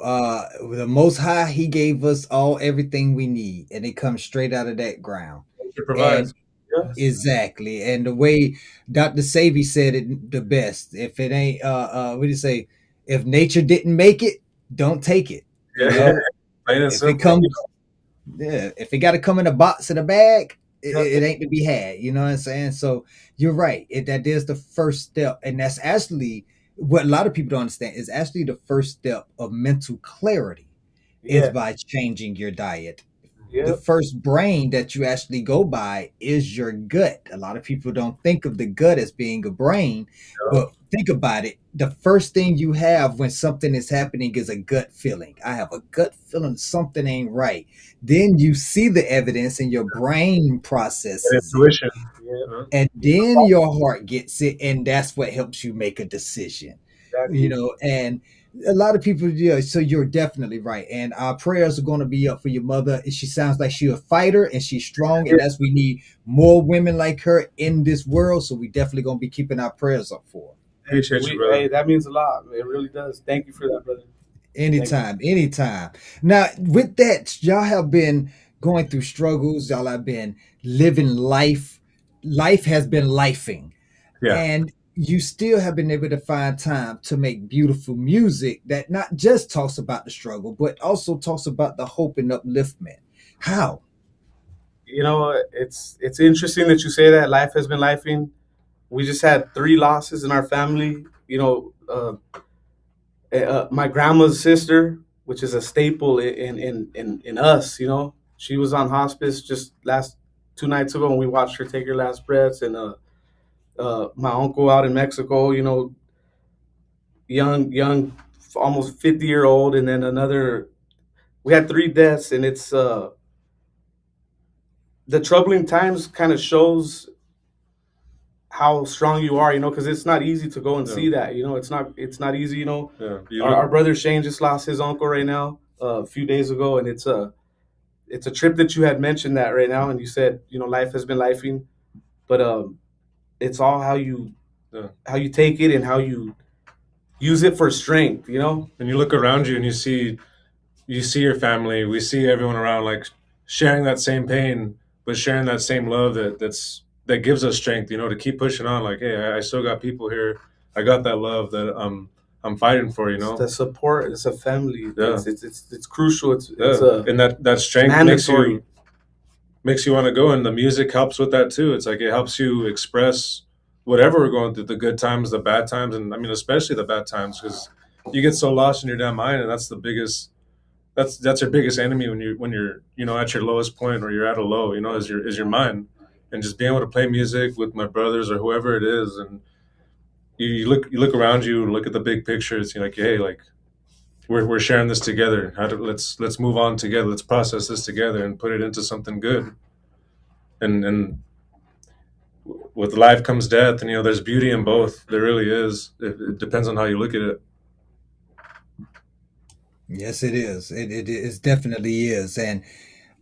the most high he gave us all everything we need, and it comes straight out of that ground. It provides. Yes. Exactly. And the way Dr. Savy said it the best, if it ain't what do you say? If nature didn't make it, don't take it. You Yeah. know? Plain and If it simple. comes if it gotta come in a box in a bag, Yeah. it ain't to be had. You know what I'm saying? So you're right. That is the first step. And that's actually what a lot of people don't understand is actually the first step of mental clarity is Yeah. by changing your diet. Yeah. The first brain that you actually go by is your gut. A lot of people don't think of the gut as being a brain, but think about it. The first thing you have when something is happening is a gut feeling. I have a gut feeling something ain't right. Then you see the evidence and your brain processes it. Intuition. Yeah. And then your heart gets it, and that's what helps you make a decision. Exactly. You know, and a lot of people, yeah, so you're definitely right. And our prayers are going to be up for your mother. She sounds like she's a fighter and she's strong, and that's we need more women like her in this world. So we definitely going to be keeping our prayers up for her. Appreciate you, brother. Hey, that means a lot. It really does. Thank you for that, brother. Anytime. Now, with that, y'all have been going through struggles. Y'all have been living life. Life has been lifing. Yeah. And you still have been able to find time to make beautiful music that not just talks about the struggle, but also talks about the hope and upliftment. How? You know, it's interesting that you say that. Life has been lifing. We just had 3 losses in our family. You know, my grandma's sister, which is a staple in us. You know, she was on hospice just last 2 nights ago, and we watched her take her last breaths. And my uncle out in Mexico, you know, young, almost 50-year-old, and then another. We had 3 deaths, and it's the troubling times kind of shows how strong you are, you know, because it's not easy to go and see that, you know, it's not easy, you know. Yeah. Our brother Shane just lost his uncle right now a few days ago, and it's a trip that you had mentioned that right now, and you said, you know, life has been lifing, but it's all how you take it and how you use it for strength, you know. And you look around you and you see your family. We see everyone around like sharing that same pain, but sharing that same love that gives us strength, you know, to keep pushing on. Like, hey, I still got people here. I got that love that I'm fighting for, you know. It's the support. It's a family. Yeah. It's crucial. It's and that strength mandatory. makes you want to go, and the music helps with that too. It's like it helps you express whatever we're going through, the good times, the bad times, and I mean especially the bad times, because you get so lost in your damn mind, and that's the biggest. That's your biggest enemy when you're at your lowest point, or you're at a low. Is your mind, and just being able to play music with my brothers or whoever it is, and you look around you, look at the big pictures. You're like, hey, like we're sharing this together. Let's move on together. Let's process this together and put it into something good. And with life comes death, and there's beauty in both. There really is. It depends on how you look at it. Yes, it is. It definitely is. And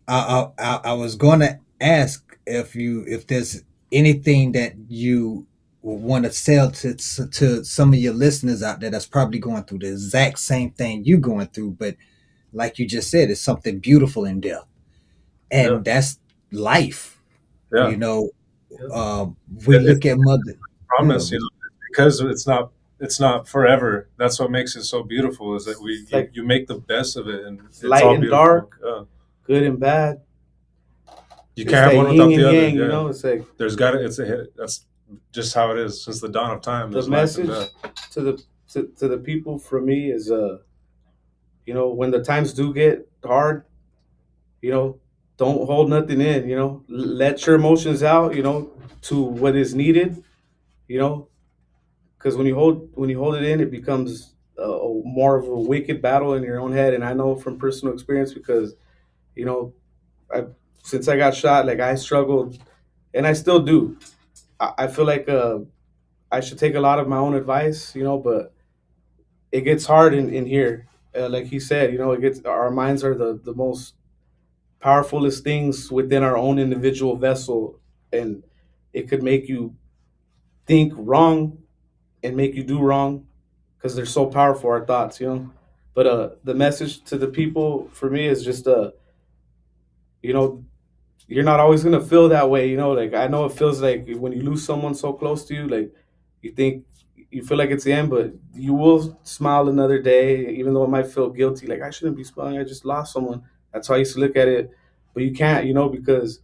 I was going to ask if there's anything that you want to sell to some of your listeners out there that's probably going through the exact same thing you going through, but like you just said, it's something beautiful in death, Yeah, and that's life. yeah. You know, we It's look at mother. Yeah, promise, because it's not forever. That's what makes it so beautiful. Is that It's like you make the best of it, and it's light all and beautiful. dark, Yeah. good and bad. You It's can't have that one yin without and the other. yang, Yeah. It's like There's got to. That's just how it is since the dawn of time. the There's life and message death. to the people from me is when the times do get hard, you know, don't hold nothing in, let your emotions out, to what is needed, you know, because when you hold it in, it becomes more of a wicked battle in your own head. And I know from personal experience because you know I since I got shot, like I struggled, and I still do. I feel like I should take a lot of my own advice, but it gets hard in here. Like he said, it gets our minds are the most powerfulest things within our own individual vessel, and it could make you think wrong and make you do wrong because they're so powerful, our thoughts. But the message to the people for me is just you know you're not always gonna feel that way. Like I know it feels like when you lose someone so close to you, like you think you feel like it's the end, but you will smile another day, even though it might feel guilty. Like I shouldn't be smiling. I just lost someone. That's how I used to look at it. But you can't, because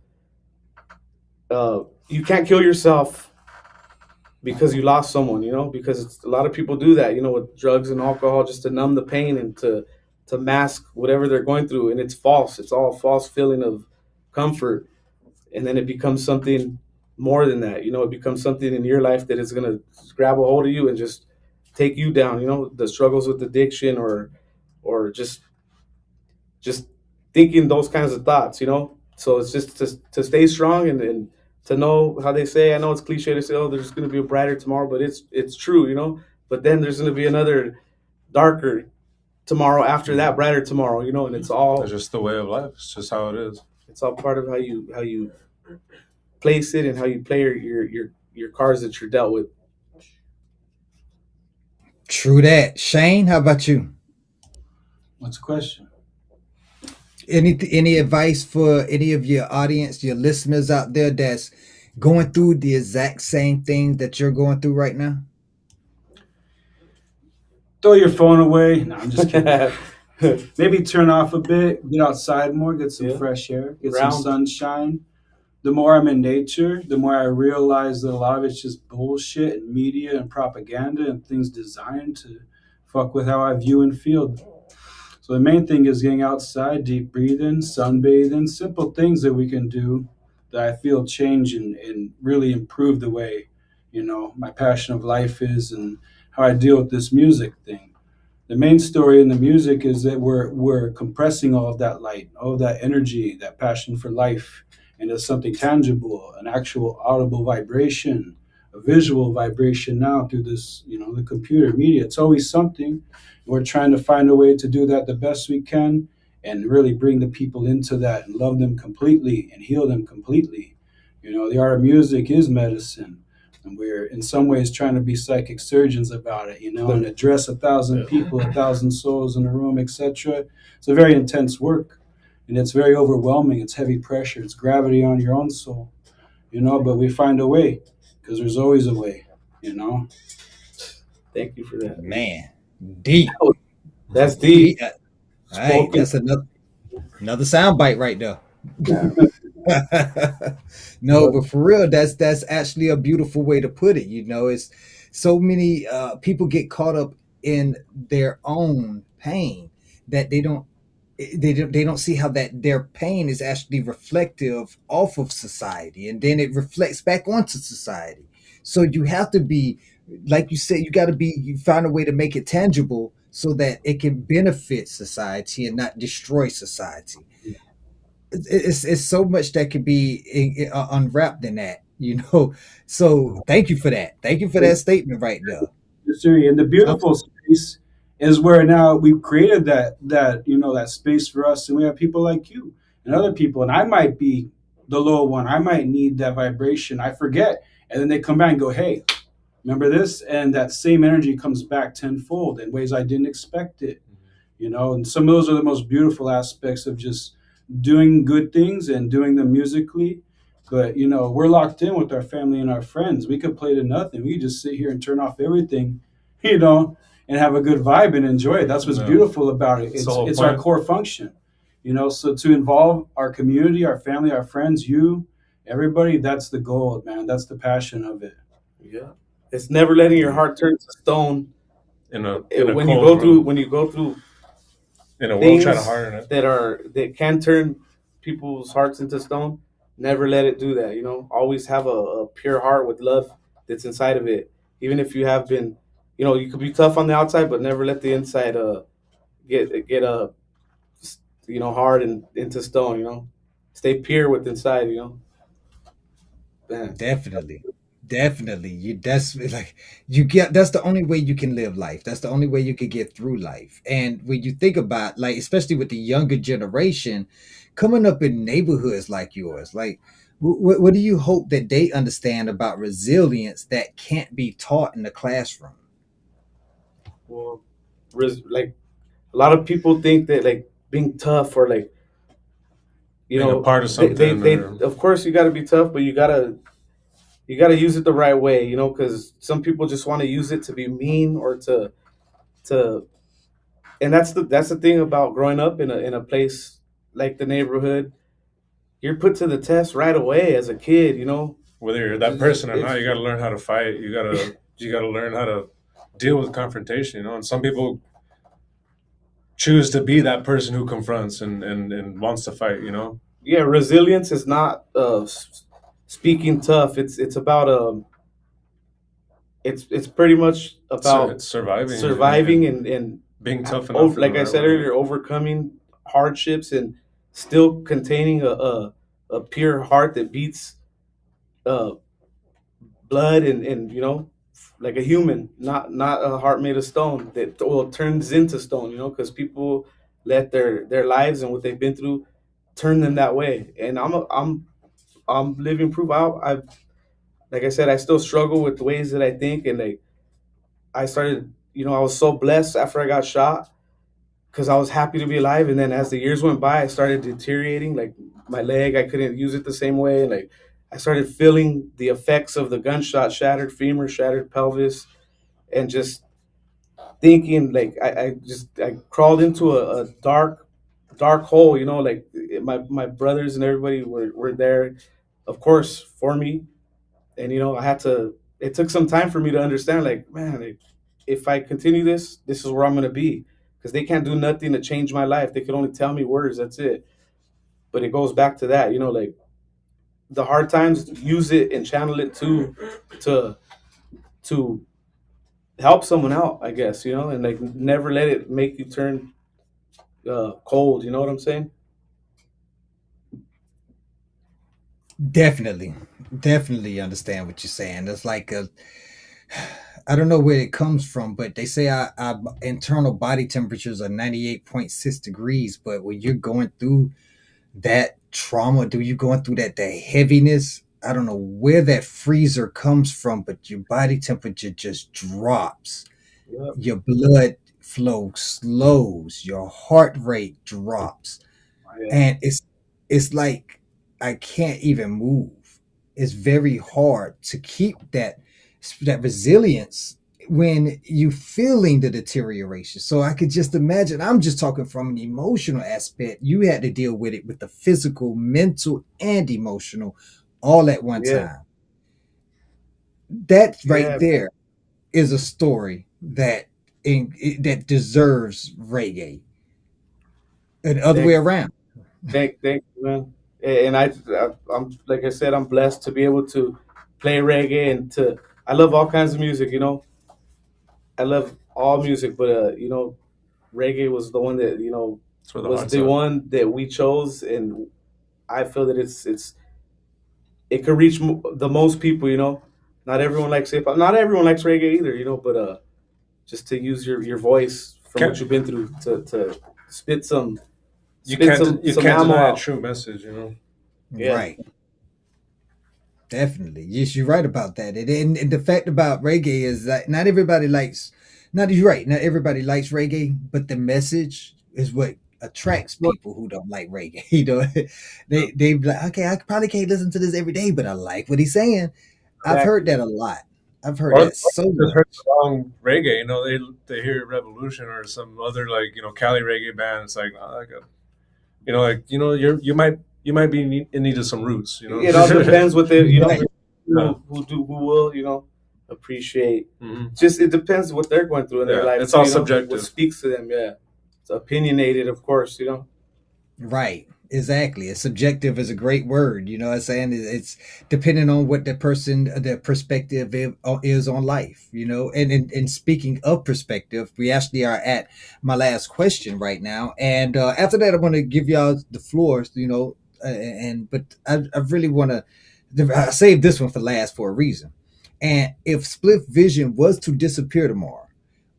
you can't kill yourself because you lost someone. Because a lot of people do that. With drugs and alcohol, just to numb the pain and to mask whatever they're going through, and it's false. It's all a false feeling of comfort, and then it becomes something more than that. It becomes something in your life that is going to grab a hold of you and just take you down. The struggles with addiction, or just thinking those kinds of thoughts. So it's just to stay strong, and to know how they say. I know it's cliche to say, oh, there's going to be a brighter tomorrow, but it's true. But then there's going to be another darker tomorrow after that brighter tomorrow. And it's That's all just the way of life. It's just how it is. it's all part of how you place it and how you play your cards that you're dealt with. true that. Shane, how about you? What's the question? Any advice for any of your audience, your listeners out there that's going through the exact same thing that you're going through right now? Throw your phone away. No, I'm just kidding. Yeah. Maybe turn off a bit, get outside more, get some Yeah. fresh air, get Ground. some sunshine. The more I'm in nature, the more I realize that a lot of it's just bullshit and media and propaganda and things designed to fuck with how I view and feel. So the main thing is getting outside, deep breathing, sunbathing, simple things that we can do that I feel change and really improve the way, my passion of life is and how I deal with this music thing. The main story in the music is that we're compressing all of that light, all of that energy, that passion for life into something tangible, an actual audible vibration, a visual vibration now through this, the computer media. It's always something. We're trying to find a way to do that the best we can and really bring the people into that and love them completely and heal them completely. The art of music is medicine. And we're in some ways trying to be psychic surgeons about it, and address 1,000 people, 1,000 souls in a room, etc. It's a very intense work, and it's very overwhelming. It's heavy pressure. It's gravity on your own soul, but we find a way because there's always a way, Thank you for that. Man, deep. That's deep. Hey, that's another sound bite right there. No, but for real, that's actually a beautiful way to put it. It's so many people get caught up in their own pain that they don't see how that their pain is actually reflective off of society, and then it reflects back onto society. So you have to be, like you said, you find a way to make it tangible so that it can benefit society and not destroy society. It's so much that could be unwrapped in that. So thank you for that statement right there. Siri. And the Um, beautiful space is where now we've created that space for us, and we have people like you and other people. And I might be the low one. I might need that vibration. I forget, and then they come back and go, "Hey, remember this?" And that same energy comes back tenfold in ways I didn't expect it. And some of those are the most beautiful aspects of just doing good things and doing them musically. But we're locked in with our family and our friends. We could play to nothing. We could just sit here and turn off everything, you know and have a good vibe and enjoy it. That's what's No, beautiful about it. it's it's the whole it's our point. core function. So to involve our community, our family, our friends, everybody, that's the goal, man. That's the passion of it. Yeah, it's never letting your heart turn to stone. In a When you cold go through room, when you go through in a world trying to things harden it. that can turn people's hearts into stone, never let it do that. Always have a pure heart with love that's inside of it. Even if you have been, you could be tough on the outside, but never let the inside get hard and into stone. Stay pure with inside. Man. Definitely. Definitely. That's like you get that's the only way you can live life. That's the only way you can get through life. And when you think about, like, especially with the younger generation coming up in neighborhoods like yours, like what do you hope that they understand about resilience that can't be taught in the classroom? Well, like a lot of people think that like being tough or like Being a part of something, they or of course you got to be tough, but you got to use it the right way, because some people just want to use it to be mean or to and that's the thing about growing up in a place like the neighborhood. You're put to the test right away as a kid. whether you're that Just person or not, if you got to learn how to fight. You got to learn how to deal with confrontation. And some people choose to be that person who confronts and wants to fight. Yeah, resilience is not speaking tough. It's about it's pretty much about It's surviving surviving and and being tough enough over, in the like I right said way. earlier, overcoming hardships and still containing a pure heart that beats uh, blood and like a human, not a heart made of stone that turns into stone. Because people let their lives and what they've been through turn them that way. And I'm living proof. I like I said, I still struggle with the ways that I think, and like I started. I was so blessed after I got shot because I was happy to be alive. And then as the years went by, I started deteriorating. Like my leg, I couldn't use it the same way. Like I started feeling the effects of the gunshot, shattered femur, shattered pelvis, and just thinking like I crawled into a dark hole. Like my brothers and everybody were there, of course, for me. And I had to. It took some time for me to understand. Like, man, if I continue this is where I'm gonna be. Because they can't do nothing to change my life. They can only tell me words. That's it. But it goes back to that. Like the hard times, use it and channel it to to help someone out. I guess and like never let it make you turn cold. You know what I'm saying? Definitely. Definitely understand what you're saying. It's like I don't know where it comes from, but they say our internal body temperatures are 98.6 degrees. But when you're going through that trauma, do you going through that heaviness? I don't know where that freezer comes from, but your body temperature just drops. Yeah. Your blood flow slows. Your heart rate drops, Yeah. and it's like I can't even move. It's very hard to keep that resilience when you feeling the deterioration. So I could just imagine, I'm just talking from an emotional aspect. You had to deal with it with the physical, mental, and emotional all at one Yeah, time. That right yeah. there is a story that deserves reggae, and other way Thank, around. thank you, man. And I'm like I said, I'm blessed to be able to play reggae and to. I love all kinds of music. I love all music, but reggae was the one that That's where the was heart's the at. one that we chose, and I feel that it can reach the most people. Not everyone likes hip hop. Not everyone likes reggae either. But just to use your voice from what Can't you've been through to spit some you spit can't some you some can't ammo deny a out. true message, you know. Yeah, Right. Definitely. Yes, you're right about that. And the fact about reggae is that not everybody likes, not you're right, not everybody likes reggae, but the message is what attracts people who don't like reggae. They be like, okay, I probably can't listen to this every day, but I like what he's saying. I've heard exactly. that a lot. I've heard Or that so just heard the much. wrong reggae, you know. They hear Revolution or some other, like, Cali reggae band. It's like, oh, you might be in need of some roots, you know. It all depends what they Right. there's Yeah. people who will appreciate. Hmm. Just it depends what they're going through in their Yeah, life it's too. all What subjective. speaks to them. Yeah, it's opinionated, of course. Right. Exactly. It's subjective is a great word. You know what I'm saying? It's depending on what the person, their perspective is on life, And speaking of perspective, we actually are at my last question right now. And after that, I want to give y'all the floor, but I really want to, I saved this one for last for a reason. And if Spliff Vision was to disappear tomorrow,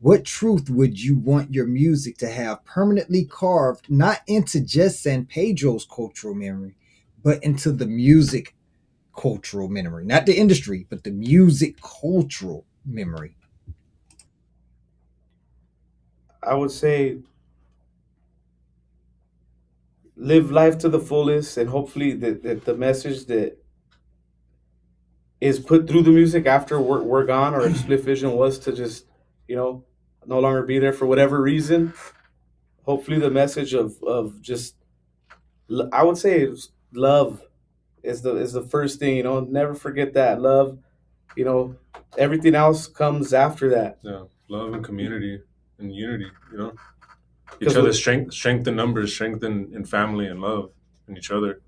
what truth would you want your music to have permanently carved, not into just San Pedro's cultural memory, but into the music cultural memory? Not the industry, but the music cultural memory. I would say live life to the fullest, and hopefully the message that is put through the music after we're gone, or if Split Vision was to just you know no longer be there for whatever reason. Hopefully, the message of just I would say love is the first thing. Never forget that love. You know, Everything else comes after that. Yeah, love and community and unity. Each Because other, strength in numbers, strength in family and love in each other.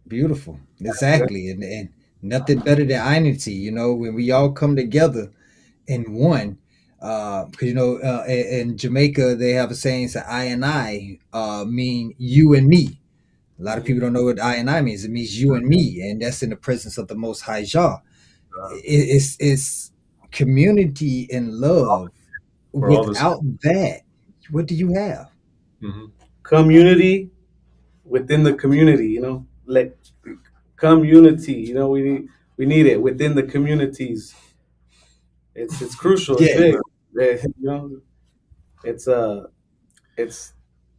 Beautiful. Exactly. And nothing better than unity, when we all come together in one. Because, in Jamaica, they have a saying, it's I and I mean you and me. A lot of people don't know what I and I means. It means you and me, and that's in the presence of the Most High Jah. It's community and love. We're all this. Without that, what do you have? Hmm. community within the community. Like community. We need it within the communities. It's crucial. It's Yeah, big. It's it's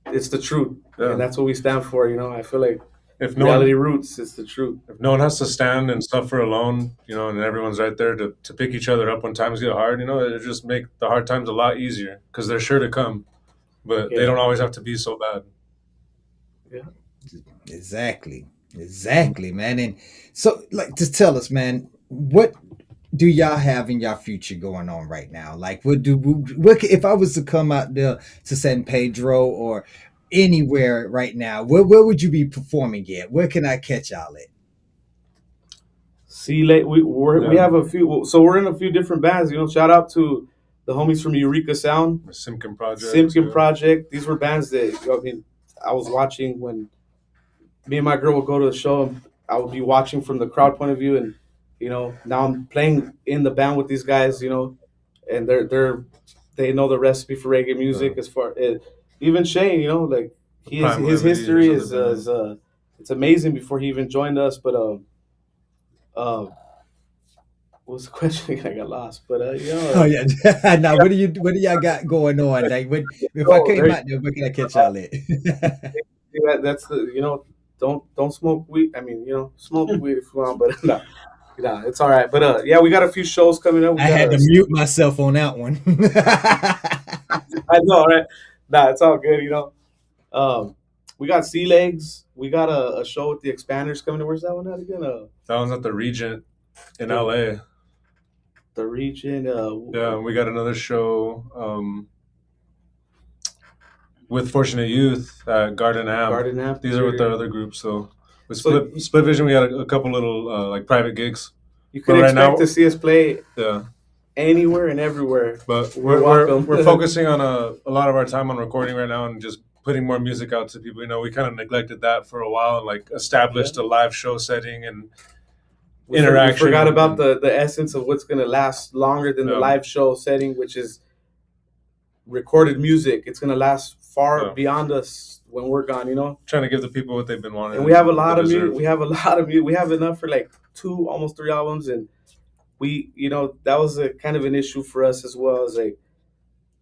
it's the truth, and Yeah. that's what we stand for. I feel like If no reality one, roots. It's the truth. if no one has to stand and suffer alone, and everyone's right there to pick each other up when times get hard, it'll just make the hard times a lot easier because they're sure to come, but they Yeah, don't always have to be so bad. yeah. exactly, exactly, man. And so, like, just tell us, man, what do y'all have in your future going on right now? Like, if I was to come out there to San Pedro or anywhere right now, where would you be performing at? Where can I catch y'all at? See, late we Yeah, have a few. So we're in a few different bands. Shout out to the homies from Eureka Sound, the Simkin Project. Simpkin Yeah. Project. These were bands that I was watching when me and my girl would go to the show. I would be watching from the crowd point of view, and now I'm playing in the band with these guys. And they know the recipe for reggae music. Yeah. As far even Shane, like Prime his Levity, history his other band. it's amazing before he even joined us. But uh, what was the question again? I got lost. But Oh yeah. Now, what do y'all got going on? Like, if I oh, came out there, where can I catch y'all at? that's the don't smoke weed. I mean, smoke weed if you want, but no. Nah, it's all right. But yeah, we got a few shows coming up. We I got had to a. mute myself on that one. I know, right? Nah, it's all good. We got Sea Legs. We got a show with the Expanders coming. Where's that one at again? That one's at the Regent in The- LA. The region. Yeah, we got another show with Fortunate Youth at Garden Amp. Garden Amp. These are with our other groups. So with So- Split Vision, we had a couple little like private gigs. You can But right expect now- to see us play Yeah, anywhere and everywhere. but You're we're welcome. focusing on a lot of our time on recording right now and just putting more music out to people. You know, we kind of neglected that for a while and like established a live show setting and interaction. We forgot about the essence of what's going to last longer than the Yeah. live show setting, which is recorded music. It's going to last far Yeah. beyond us when we're gone, you know. trying to give the people what they've been wanting. And we have a lot they of music. deserve. We have a lot of music. We have enough for like 2, almost 3 albums, and that was a kind of an issue for us as well. As like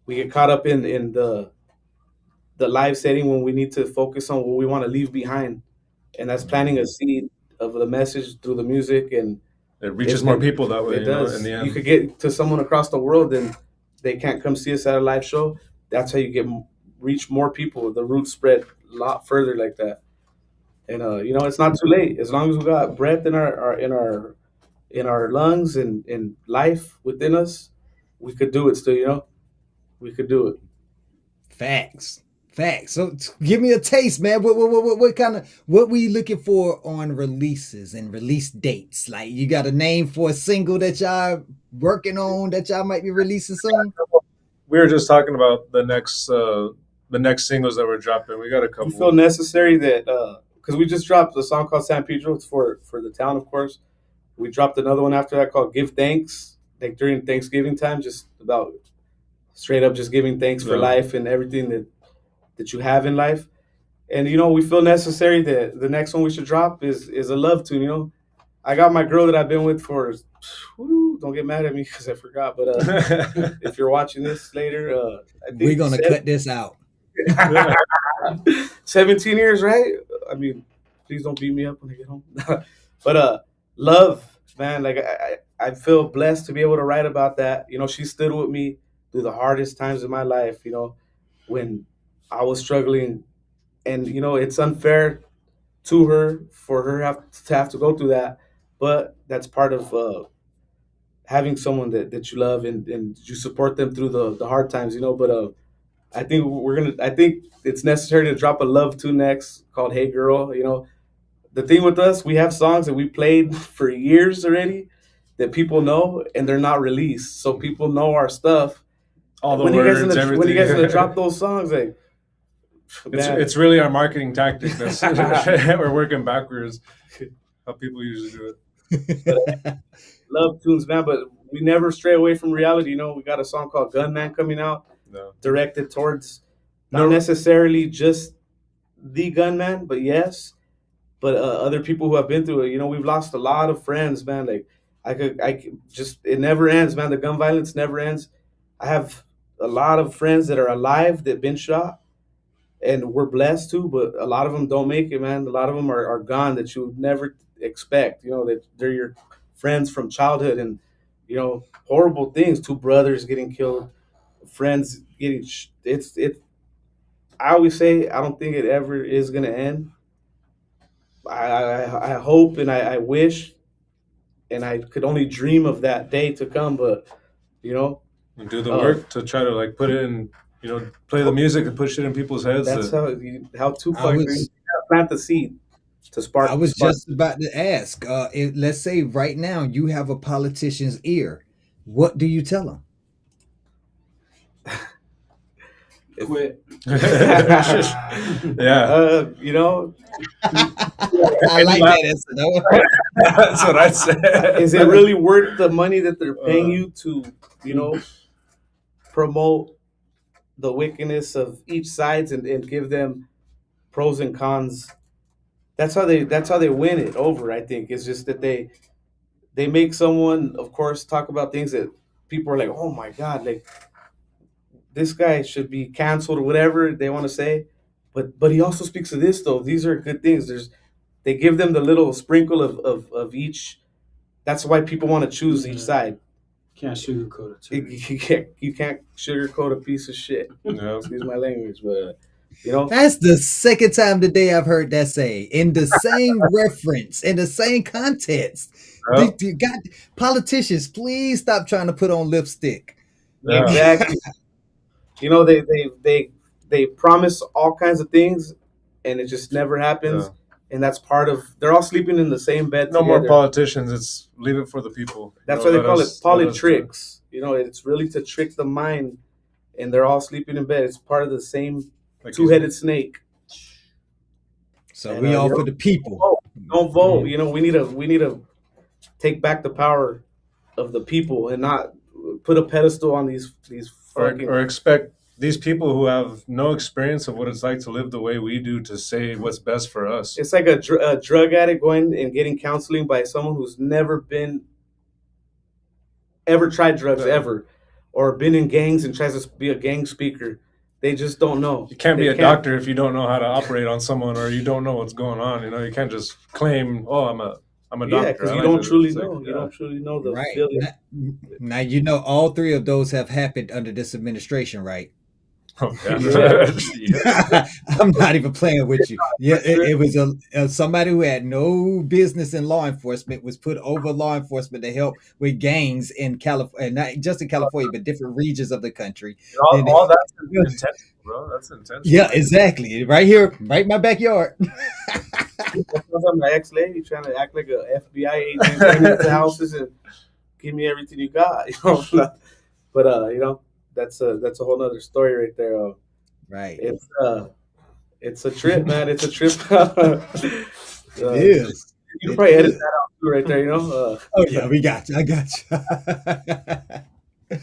we get caught up in the live setting when we need to focus on what we want to leave behind, and that's planting a seed of the message through the music, and It reaches It's more been- people that way. it You know, does. in the end. You could get to someone across the world, and they can't come see us at a live show. That's how you reach more people. The roots spread a lot further like that. And it's not too late as long as we got breath in our lungs and in life within us. We could do it still. We could do it. Facts. So give me a taste, man. What kind of what we looking for on releases and release dates? Like you got a name for a single that y'all working on that y'all might be releasing soon? We were just talking about the next singles that we're dropping. We got a couple. We feel necessary that because we just dropped a song called San Pedro. It's for the town, of course. We dropped another one after that called Give Thanks, like during Thanksgiving time, just about straight up just giving thanks for Yeah. life and everything that you have in life. And we feel necessary that the next one we should drop is a love tune. I got my girl that I've been with for don't get mad at me because I forgot, but if you're watching this later, I think We're gonna cut this out. 17 years, right? I mean, please don't beat me up when I get home. But love, man, like I feel blessed to be able to write about that. She stood with me through the hardest times of my life, when I was struggling. And, it's unfair to her for her to have to go through that. But that's part of having someone that you love and you support them through the hard times, But I think it's necessary to drop a love tune next called Hey Girl. The thing with us, we have songs that we played for years already that people know and they're not released. So people know our stuff. All the when words, you guys everything. when you guys gonna drop those songs, like man, It's really our marketing tactic. That's we're working backwards. How people usually do it. love tunes, man, but we never stray away from reality. We got a song called Gunman coming out, No. directed towards not No. necessarily just the gunman, but yes, but other people who have been through it. We've lost a lot of friends, man. Like it never ends, man. The gun violence never ends. I have a lot of friends that are alive that been shot, and we're blessed too, but a lot of them don't make it, man. A lot of them are gone that you would never expect, that they're your friends from childhood, and, horrible things, 2 brothers getting killed, friends getting, I always say, I don't think it ever is going to end. I hope and I wish, and I could only dream of that day to come, but, And do the work to try to like put it in, play the music and push it in people's heads. that's how Tupac was- plant the seed to spark. I was spark. just about to ask. Let's say right now you have a politician's ear. What do you tell them? Quit. Yeah, I like that answer. though. that's what I'd say. Is it really worth the money that they're paying you to, promote the wickedness of each sides and give them pros and cons? That's how they win it over. I think it's just that they make someone, of course, talk about things that people are like, oh my God, like this guy should be canceled or whatever they want to say. But he also speaks of this though. These are good things. They give them the little sprinkle of each That's why people want to choose each side. Can't sugarcoat it. You can't sugarcoat a piece of shit. Yeah. Excuse my language, but you know, That's the second time today I've heard that say in the same reference, in the same context. Yeah. God, politicians, please stop trying to put on lipstick. Yeah. exactly. You know, they promise all kinds of things, and it just never happens. Yeah. And that's part of. They're all sleeping in the same bed No more together. politicians. It's leave it for the people. You That's know, why they let call us- it let us do it. politricks. You know, it's really to trick the mind, and they're all sleeping in bed. It's part of the same Like you two-headed snake. So And, we all you for know, the people. don't vote. You know, we need to take back the power of the people and not put a pedestal on these fucking. or expect these people who have no experience of what it's like to live the way we do to say what's best for us. It's like a drug addict going and getting counseling by someone who's never ever tried drugs Yeah. ever, or been in gangs and tries to be a gang speaker. They just don't know. You can't be They a doctor if you don't know how to operate on someone or you don't know what's going on. You know, you can't just claim, "Oh, I'm a doctor." Yeah, because I you like don't it. truly It's like, know. You yeah. don't truly know the Right. feeling. Now you know all three of those have happened under this administration, right? Oh, yeah. Yeah. I'm not even playing with you. Yeah, it was somebody who had no business in law enforcement was put over law enforcement to help with gangs in California, not just in California, but different regions of the country. And- all that's intentional, bro. That's intentional. Yeah, exactly. Right here, right in my backyard. Sometimes my ex lady trying to act like a FBI agent, going into houses and give me everything you got. You know, but you know, that's a whole nother story right there. Right. It's a trip, man. It's a trip. It is. You can probably edit that out too, right there. You know. Oh yeah, we got you. I got you. But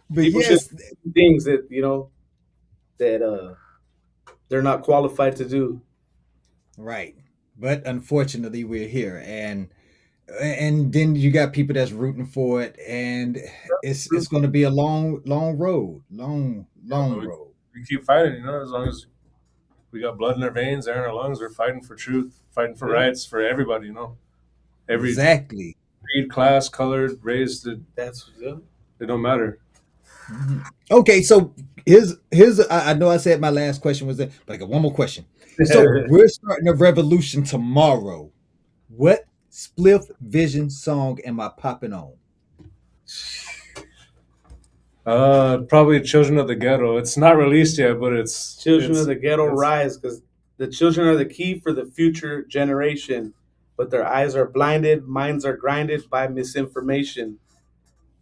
But people yes, should do things that you know that they're not qualified to do. right. But unfortunately, we're here, and then you got people that's rooting for it, and it's going to be a long road, long road. We keep fighting, you know, as long as we got blood in our veins, air in our lungs, we're fighting for truth, fighting for rights for everybody, you know. Every Exactly. creed, class, color, race, That's it don't matter. Okay, so here's I know I said my last question was that, but I got one more question. So we're starting a revolution tomorrow. What Spliff Vision song am I popping on? Probably Children of the Ghetto. It's not released yet, but it's Children it's- of the ghetto it's- rise because the children are the key for the future generation, but their eyes are blinded, minds are grinded by misinformation.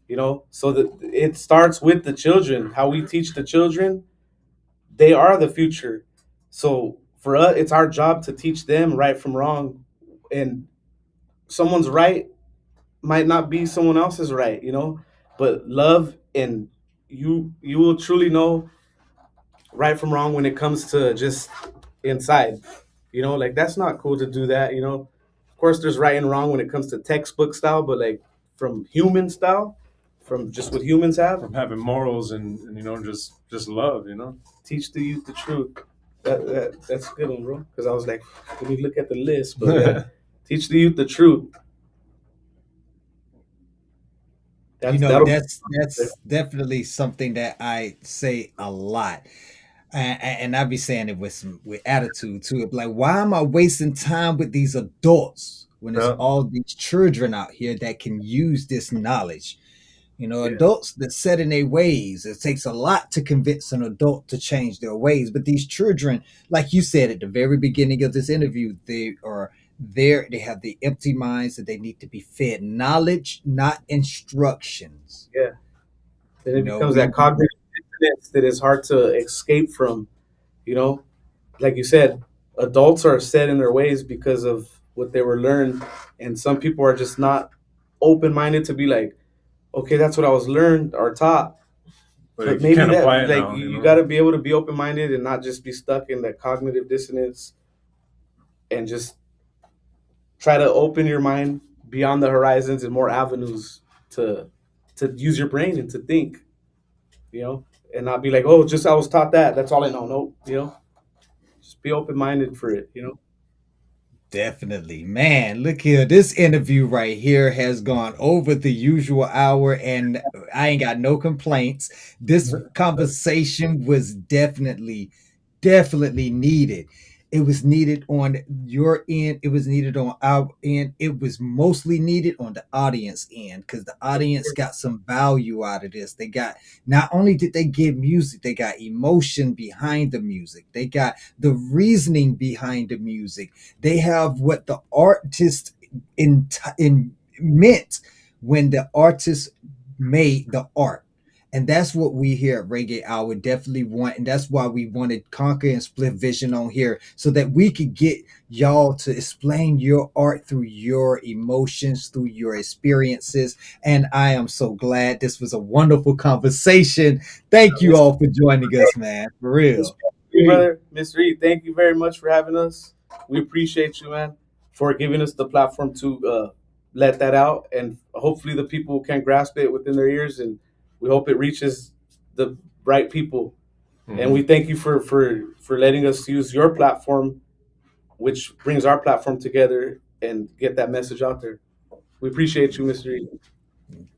You know, so that it starts with the children. How we teach the children, they are the future. So for us, it's our job to teach them right from wrong, and someone's right might not be someone else's right. You know, but love and you will truly know right from wrong when it comes to just inside. You know, like that's not cool to do that. You know, of course, there's right and wrong when it comes to textbook style, but like from human style, from just what humans have, from having morals and you know just love, you know. teach the youth the truth. That's a good one, bro. Because I was like, let me look at the list, but yeah, teach the youth the truth. That's definitely something that I say a lot. And I be saying it with attitude too. Like, why am I wasting time with these adults when there's Yeah. all these children out here that can use this knowledge? You know, adults that set in their ways. It takes a lot to convince an adult to change their ways. But these children, like you said at the very beginning of this interview, they are there. They have the empty minds that they need to be fed knowledge, not instructions. Then it You know, becomes we- that cognitive dissonance that is hard to escape from. You know, like you said, adults are set in their ways because of what they were learned, and some people are just not open minded to be like, okay, that's what I was learned or taught. But But you maybe can't that, apply it like, now. you know? got to be able to be open minded and not just be stuck in that cognitive dissonance, and just try to open your mind beyond the horizons and more avenues to use your brain and to think, you know, and not be like, oh, just I was taught that. That's all I know. Nope, you know, just be open minded for it, you know. Definitely. Man, look here. This interview right here has gone over the usual hour, and I ain't got no complaints. This conversation was definitely needed. It was needed on your end. It was needed on our end. It was mostly needed on the audience end because the audience got some value out of this. They got, not only did they get music, they got emotion behind the music. They got the reasoning behind the music. They have what the artist in meant when the artist made the art. And that's what we here at Reggae Hour definitely want. And that's why we wanted Conquer and Spliff Vision on here so that we could get y'all to explain your art through your emotions, through your experiences. And I am so glad this was a wonderful conversation. Thank you all for joining us, man. For real. Brother, Miss Reed, thank you very much for having us. We appreciate you, man, for giving us the platform to let that out. And hopefully the people can grasp it within their ears, and we hope it reaches the right people. Mhm. And we thank you for letting us use your platform, which brings our platform together and get that message out there. We appreciate you, Mr. Reed.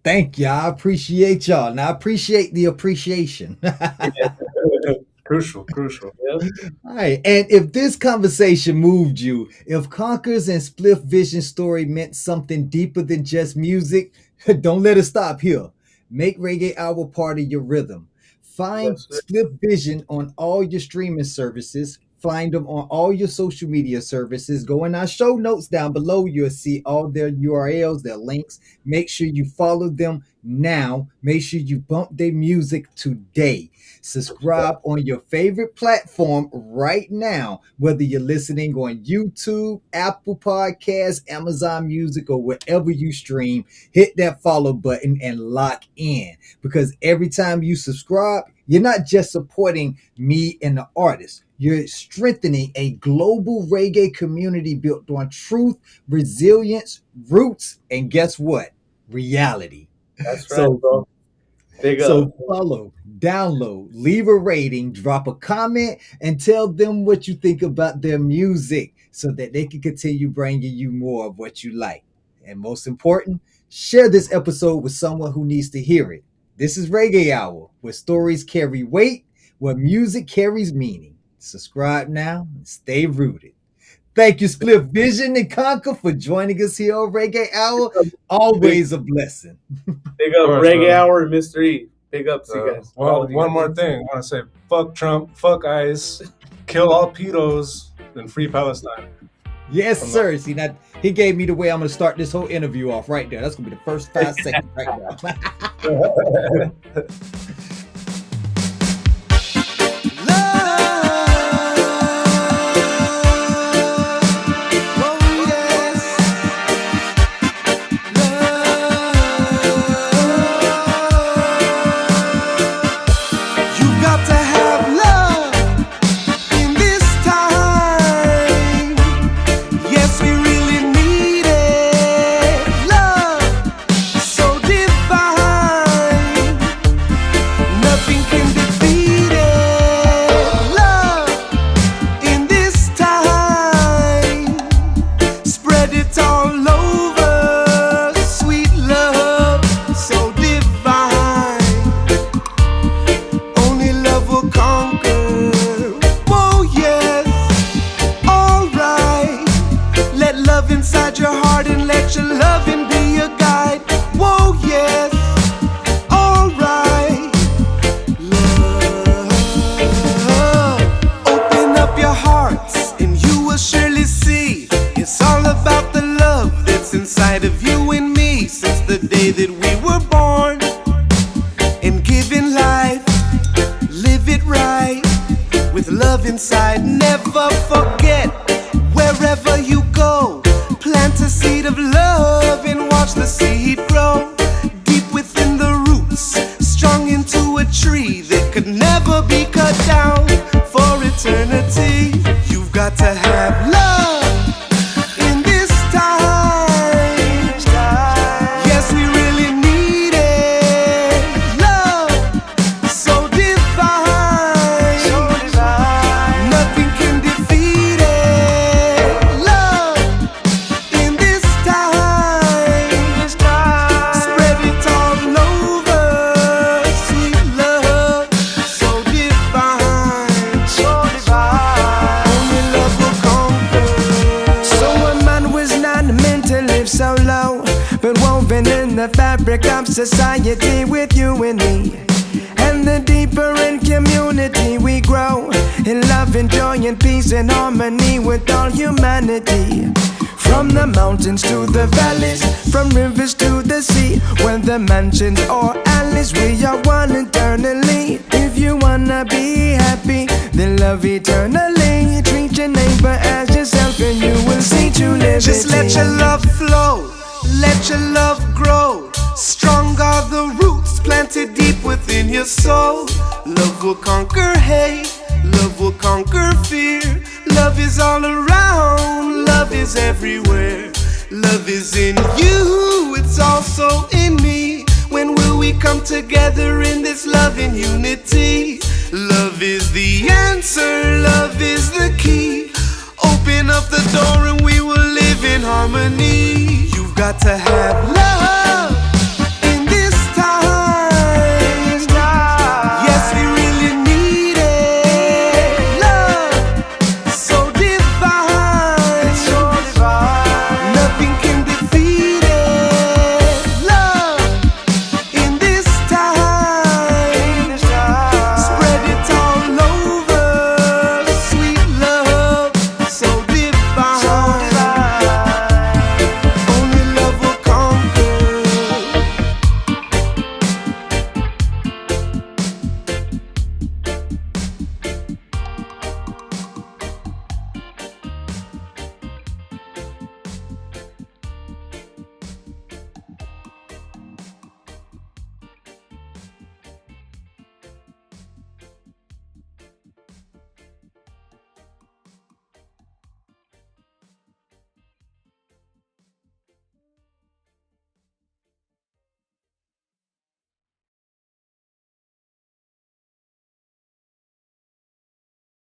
Thank you. I appreciate y'all. And I appreciate the appreciation. Crucial. Yeah. All right. And if this conversation moved you, if Conquer's and Spliff Vision story meant something deeper than just music, don't let it stop here. Make Reggae Hour part of your rhythm. Find Yes, sir. Spliff Vision on all your streaming services. Find them on all your social media services. Go in our show notes down below. You'll see all their URLs, their links. Make sure you follow them now. Make sure you bump their music today. Subscribe on your favorite platform right now, whether you're listening on YouTube, Apple Podcasts, Amazon Music, or wherever you stream. Hit that follow button and lock in, because every time you subscribe, you're not just supporting me and the artist. You're strengthening a global reggae community built on truth, resilience, roots, and guess what? Reality. That's right, So, bro. Big so up. follow, download, leave a rating, drop a comment, and tell them what you think about their music so that they can continue bringing you more of what you like. And most important, share this episode with someone who needs to hear it. This is Reggae Hour, where stories carry weight, where music carries meaning. Subscribe now and stay rooted. Thank you, Spliff Vision and Conquer, for joining us here on Reggae Hour. Always a blessing. Big up course, Reggae bro. Hour and Mr. E. Big up to you guys. Well, one more thing. I want to say, fuck Trump, fuck ICE, kill all pedos, and free Palestine. Yes, sir. See, that he gave me the way I'm going to start this whole interview off right there. That's going to be the first 5 seconds right now. the fabric of society with you and me. And the deeper in community we grow, in love and joy and peace and harmony with all humanity. From the mountains to the valleys, from rivers to the sea, whether mansions or alleys, we are one eternally. If you wanna be happy, then love eternally. Treat your neighbor as yourself and you will see true liberty. Just let your love flow, let your love grow. Strong are the roots planted deep within your soul. Love will conquer hate, love will conquer fear. Love is all around, love is everywhere. Love is in you, it's also in me. When will we come together in this love and unity? Love is the answer, love is the key. Open up the door and we will live in harmony. You've got to have love